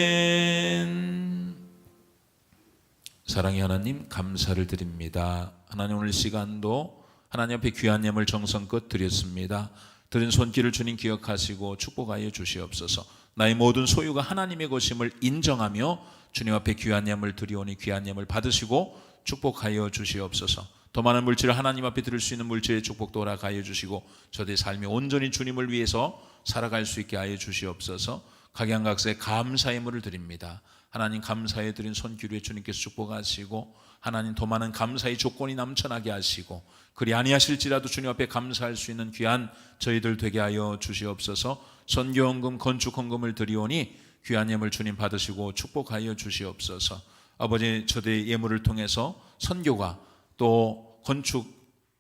사랑의 하나님, 감사를 드립니다. 하나님, 오늘 시간도 하나님 앞에 귀한 예물 정성껏 드렸습니다. 드린 손길을 주님 기억하시고 축복하여 주시옵소서. 나의 모든 소유가 하나님의 것임을 인정하며 주님 앞에 귀한 예물 드리오니 귀한 예물 받으시고 축복하여 주시옵소서. 더 많은 물질을 하나님 앞에 드릴 수 있는 물질의 축복도 허락하여 주시고 저들의 삶이 온전히 주님을 위해서 살아갈 수 있게 하여 주시옵소서. 각양각색 감사의 예물을 드립니다. 하나님, 감사해 드린 손길 위에 주님께서 축복하시고 하나님, 더 많은 감사의 조건이 넘쳐나게 하시고 그리 아니하실지라도 주님 앞에 감사할 수 있는 귀한 저희들 되게 하여 주시옵소서. 선교헌금, 건축헌금을 드리오니 귀한 예물 주님 받으시고 축복하여 주시옵소서. 아버지, 저들의 예물을 통해서 선교가 또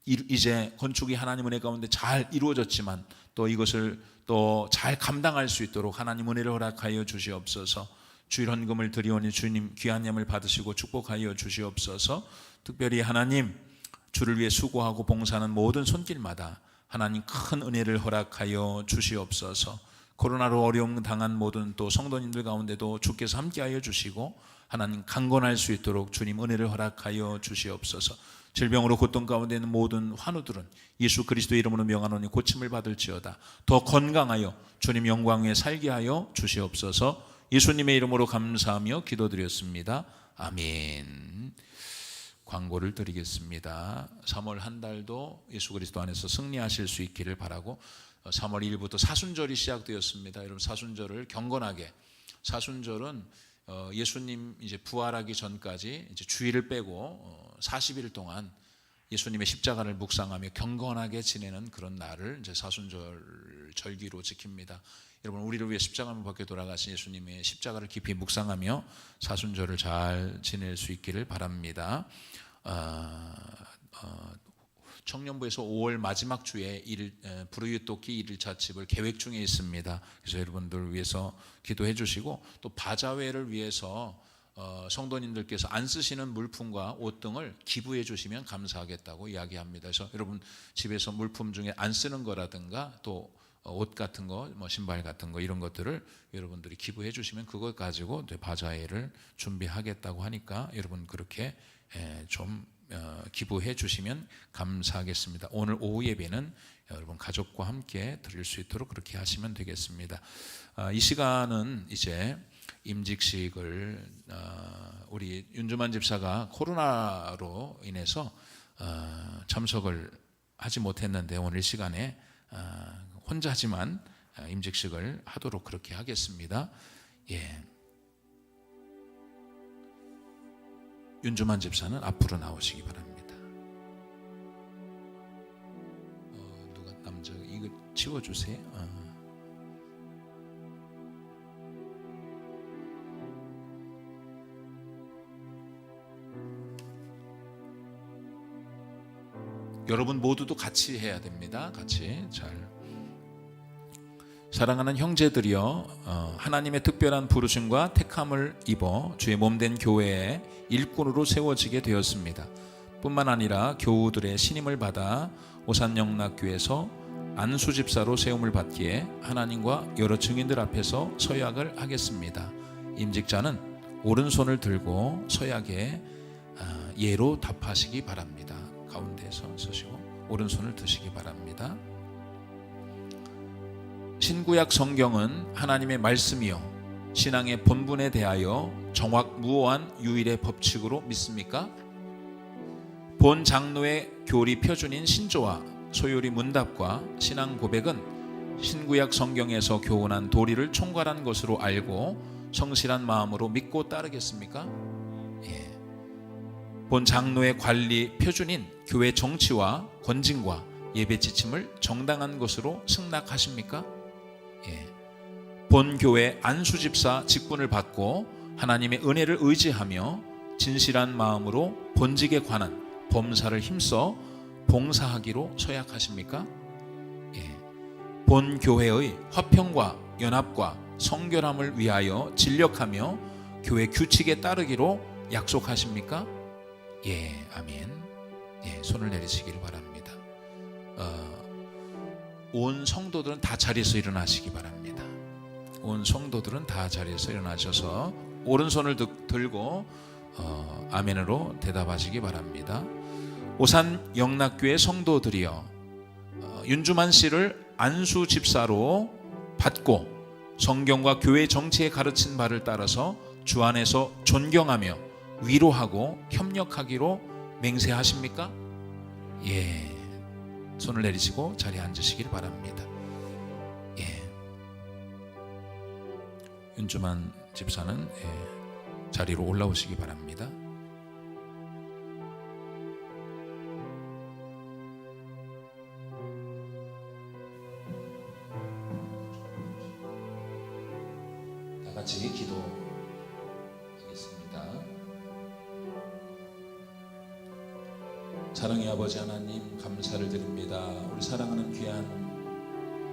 이제 건축이 하나님 은혜 가운데 잘 이루어졌지만 또 이것을 또 잘 감당할 수 있도록 하나님 은혜를 허락하여 주시옵소서. 주일 헌금을 드리오니 주님 귀한 예물 받으시고 축복하여 주시옵소서. 특별히 하나님, 주를 위해 수고하고 봉사하는 모든 손길마다 하나님 큰 은혜를 허락하여 주시옵소서. 코로나로 어려움 당한 모든 또 성도님들 가운데도 주께서 함께하여 주시고 하나님 강건할 수 있도록 주님 은혜를 허락하여 주시옵소서. 질병으로 고통 가운데 있는 모든 환우들은 예수 그리스도의 이름으로 명하노니 고침을 받을지어다. 더 건강하여 주님 영광 위에 살게 하여 주시옵소서. 예수님의 이름으로 감사하며 기도드렸습니다. 아멘. 광고를 드리겠습니다. 3월 한 달도 예수 그리스도 안에서 승리하실 수 있기를 바라고 3월 1일부터 사순절이 시작되었습니다. 여러분, 사순절을 경건하게, 사순절은 예수님 이제 부활하기 전까지 이제 주일을 빼고 40일 동안 예수님의 십자가를 묵상하며 경건하게 지내는 그런 날을 이제 사순절 절기로 지킵니다. 여러분, 우리를 위해 십자가를 밖에 돌아가신 예수님의 십자가를 깊이 묵상하며 사순절을 잘 지낼 수 있기를 바랍니다. 청년부에서 5월 마지막 주에 불우유토끼 1일차 집을 계획 중에 있습니다. 그래서 여러분들 위해서 기도해 주시고 또 바자회를 위해서 성도님들께서 안 쓰시는 물품과 옷 등을 기부해 주시면 감사하겠다고 이야기합니다. 그래서 여러분 집에서 물품 중에 안 쓰는 거라든가 또 옷 같은 거, 뭐 신발 같은 거 이런 것들을 여러분들이 기부해 주시면 그걸 가지고 바자회를 준비하겠다고 하니까 여러분 그렇게 좀 기부해 주시면 감사하겠습니다. 오늘 오후 예배는 여러분 가족과 함께 드릴 수 있도록 그렇게 하시면 되겠습니다. 이 시간은 이제 임직식을 우리 윤주만 집사가 코로나로 인해서 참석을 하지 못했는데 오늘 시간에 혼자지만 임직식을 하도록 그렇게 하겠습니다. 예. 윤주만 집사는 앞으로 나오시기 바랍니다. 누가 남자 이거 치워주세요. 여러분 모두도 같이 해야 됩니다. 같이 잘. 사랑하는 형제들이여, 하나님의 특별한 부르심과 택함을 입어 주의 몸된 교회의 일꾼으로 세워지게 되었습니다. 뿐만 아니라 교우들의 신임을 받아 오산영락교에서 안수집사로 세움을 받기에 하나님과 여러 증인들 앞에서 서약을 하겠습니다. 임직자는 오른손을 들고 서약에 예로 답하시기 바랍니다. 가운데서 서시고 오른손을 드시기 바랍니다. 신구약 성경은 하나님의 말씀이요 신앙의 본분에 대하여 정확무오한 유일의 법칙으로 믿습니까? 본 장로의 교리 표준인 신조와 소요리 문답과 신앙 고백은 신구약 성경에서 교훈한 도리를 총괄한 것으로 알고 성실한 마음으로 믿고 따르겠습니까? 예. 본 장로의 관리 표준인 교회 정치와 권징과 예배 지침을 정당한 것으로 승낙하십니까? 예. 본 교회 안수집사 직분을 받고 하나님의 은혜를 의지하며 진실한 마음으로 본직에 관한 범사를 힘써 봉사하기로 서약하십니까? 예. 본 교회의 화평과 연합과 성결함을 위하여 진력하며 교회 규칙에 따르기로 약속하십니까? 예, 아멘. 예, 손을 내리시기를 바랍니다. 온 성도들은 다 자리에서 일어나시기 바랍니다. 온 성도들은 다 자리에서 일어나셔서 오른손을 들고 아멘으로 대답하시기 바랍니다. 오산 영락교회 성도들이여, 윤주만 씨를 안수 집사로 받고 성경과 교회 정치에 가르친 바를 따라서 주 안에서 존경하며 위로하고 협력하기로 맹세하십니까? 예. 손을 내리시고 자리에 앉으시길 바랍니다. 예. 윤주만 집사는 자리로 올라오시기 바랍니다. 다 같이 기도하겠습니다. 사랑의 아버지 하나님, 감사를 드립니다. 우리 사랑하는 귀한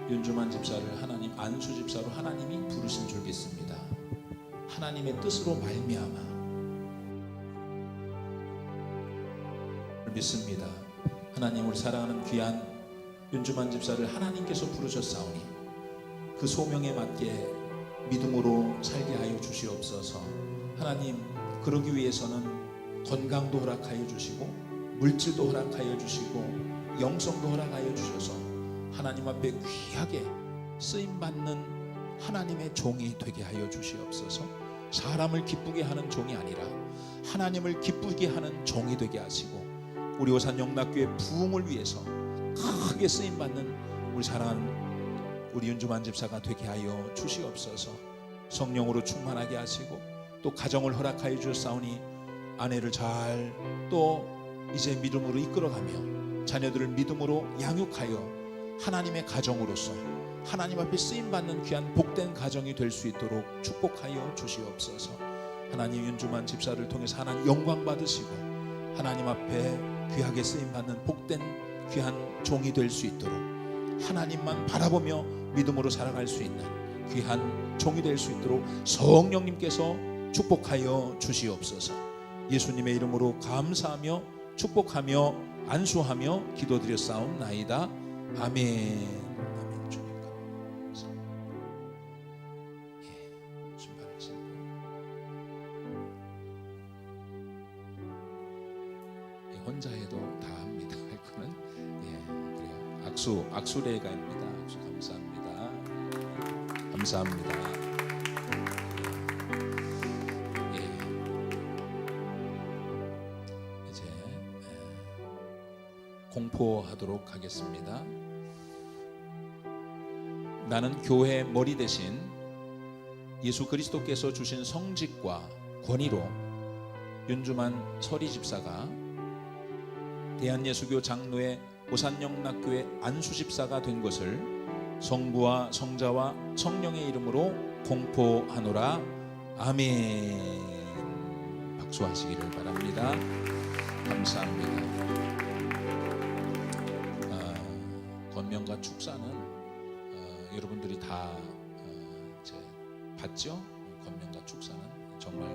윤주만 집사를 하나님 안수 집사로 하나님이 부르신 줄 믿습니다. 하나님의 뜻으로 말미암아 믿습니다. 하나님, 우리 사랑하는 귀한 윤주만 집사를 하나님께서 부르셨사오니 그 소명에 맞게 믿음으로 살게 하여 주시옵소서. 하나님, 그러기 위해서는 건강도 허락하여 주시고 물질도 허락하여 주시고 영성도 허락하여 주셔서 하나님 앞에 귀하게 쓰임받는 하나님의 종이 되게 하여 주시옵소서. 사람을 기쁘게 하는 종이 아니라 하나님을 기쁘게 하는 종이 되게 하시고 우리 오산 영락교회 부흥을 위해서 크게 쓰임받는 우리 사랑하는 우리 윤주만 집사가 되게 하여 주시옵소서. 성령으로 충만하게 하시고 또 가정을 허락하여 주셨사오니 아내를 잘 또 이제 믿음으로 이끌어가며 자녀들을 믿음으로 양육하여 하나님의 가정으로서 하나님 앞에 쓰임받는 귀한 복된 가정이 될 수 있도록 축복하여 주시옵소서. 하나님, 윤주만 집사를 통해서 하나님 영광 받으시고 하나님 앞에 귀하게 쓰임받는 복된 귀한 종이 될 수 있도록 하나님만 바라보며 믿음으로 살아갈 수 있는 귀한 종이 될 수 있도록 성령님께서 축복하여 주시옵소서. 예수님의 이름으로 감사하며 축복하며 안수하며 기도드렸사옵나이다. 아멘. 아멘. 주님 감사합니다. 예, 신발을 신고 예, 혼자 해도 다 합니다. 그거는 예, 그래요. 악수례가입니다. 악수 감사합니다. 감사합니다. 공포하도록 하겠습니다. 나는 교회의 머리 대신 예수 그리스도께서 주신 성직과 권위로 윤주만 서리 집사가 대한예수교 장로의 오산영락교회 안수 집사가 된 것을 성부와 성자와 성령의 이름으로 공포하노라. 아멘. 박수하시기를 바랍니다. 감사합니다. 권면과 축사는 여러분들이 다 이제 봤죠? 권면과 축사는 정말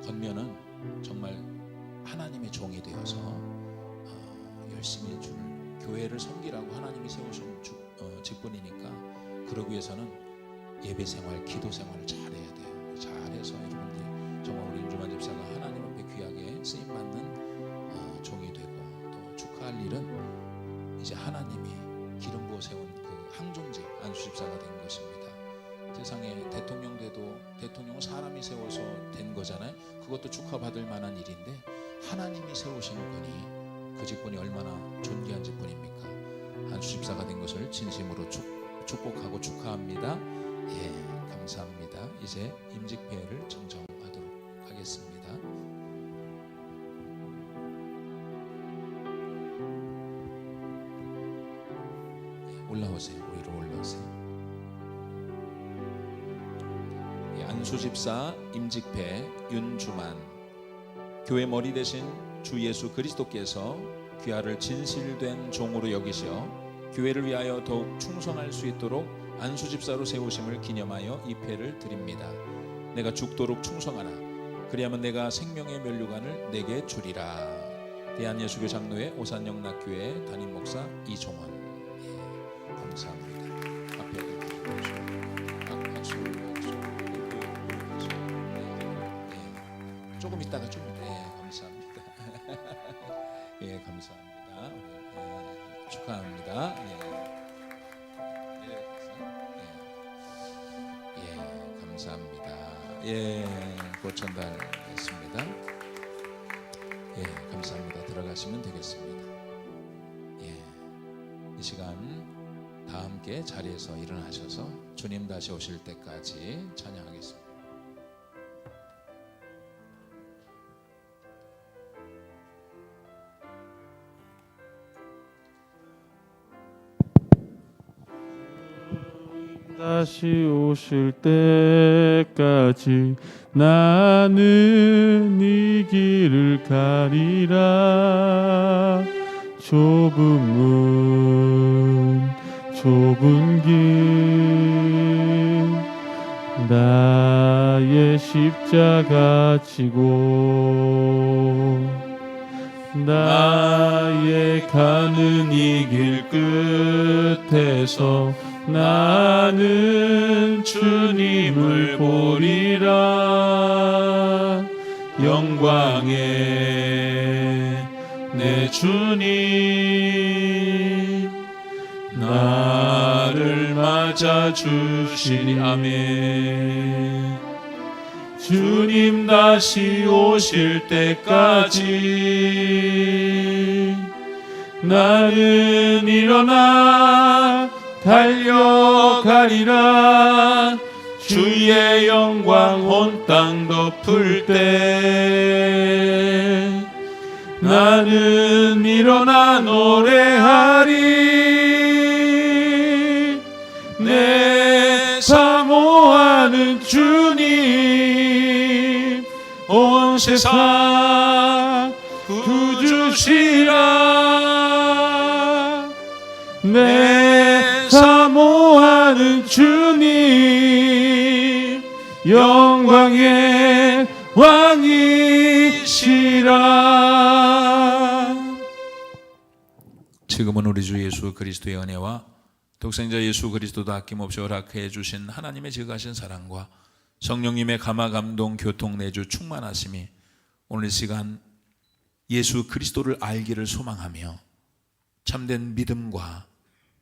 권면은 정말 하나님의 종이 되어서 열심히 주를 교회를 섬기라고 하나님이 세우신 직분이니까 그러기 위해서는 예배 생활, 기도 생활을 잘해야 돼요. 잘해서 여러분들이 정말 우리 윤주만 집사가 하나님 앞에 귀하게 쓰임 받는 종이 되고 또 축하할 일은 이제 하나님이 기름 부어 세운 그 항존직 안수집사가 된 것입니다. 세상에 대통령 돼도 대통령은 사람이 세워서 된 거잖아요. 그것도 축하받을 만한 일인데 하나님이 세우신 분이 그 직분이 얼마나 존귀한 직분입니까? 안수집사가 된 것을 진심으로 축복하고 축하합니다. 예, 감사합니다. 이제 임직패를 청정하도록 하겠습니다. 올라오세요. 위로 올라오세요. 안수집사 임직패 윤주만, 교회 머리 대신 주 예수 그리스도께서 귀하를 진실된 종으로 여기시어 교회를 위하여 더욱 충성할 수 있도록 안수집사로 세우심을 기념하여 이 패를 드립니다. 내가 죽도록 충성하나 그리하면 내가 생명의 면류관을 내게 주리라. 대한예수교 장로회 오산영락교회 담임 목사 이종원. 예, 감사합니다. 앞에 조금 있다가 좀 감사합니다. 예, 감사합니다. 예, 축하합니다. 감사합니다. 예, 곧 전달했습니다. 예, 감사합니다. 들어가시면 되겠습니다. 예, 이 시간 다 함께 자리에서 일어나셔서 주님 다시 오실 때까지 찬양하겠습니다. 다시 오실 때까지 나는 이 길을 가리라. 좁은 문 좁은 길 나의 십자가 지고 나의 가는 이 길 끝에서 나는 주님을 보리라. 영광의 내 주님 나를 맞아 주시니. 아멘. 주님 다시 오실 때까지 나는 일어나 달려가리라. 주의 영광 온 땅 덮을 때 나는 일어나 노래하리. 내 사모하는 주님 온 세상 구주시라. 내 사모하는 주님 영광의 왕이시라. 지금은 우리 주 예수 그리스도의 은혜와 독생자 예수 그리스도도 아낌없이 허락해 주신 하나님의 지극하신 사랑과 성령님의 감화 감동 교통 내주 충만하심이 오늘 시간 예수 그리스도를 알기를 소망하며 참된 믿음과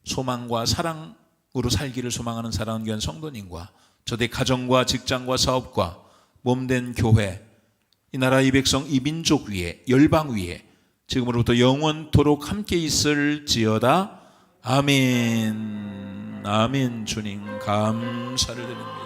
소망과 사랑으로 살기를 소망하는 사랑하는 귀한 성도님과 저대 가정과 직장과 사업과 몸된 교회, 이 나라 이 백성 이 민족 위에 열방 위에 지금으로부터 영원토록 함께 있을지어다. 아멘. 아멘. 주님 감사를 드립니다.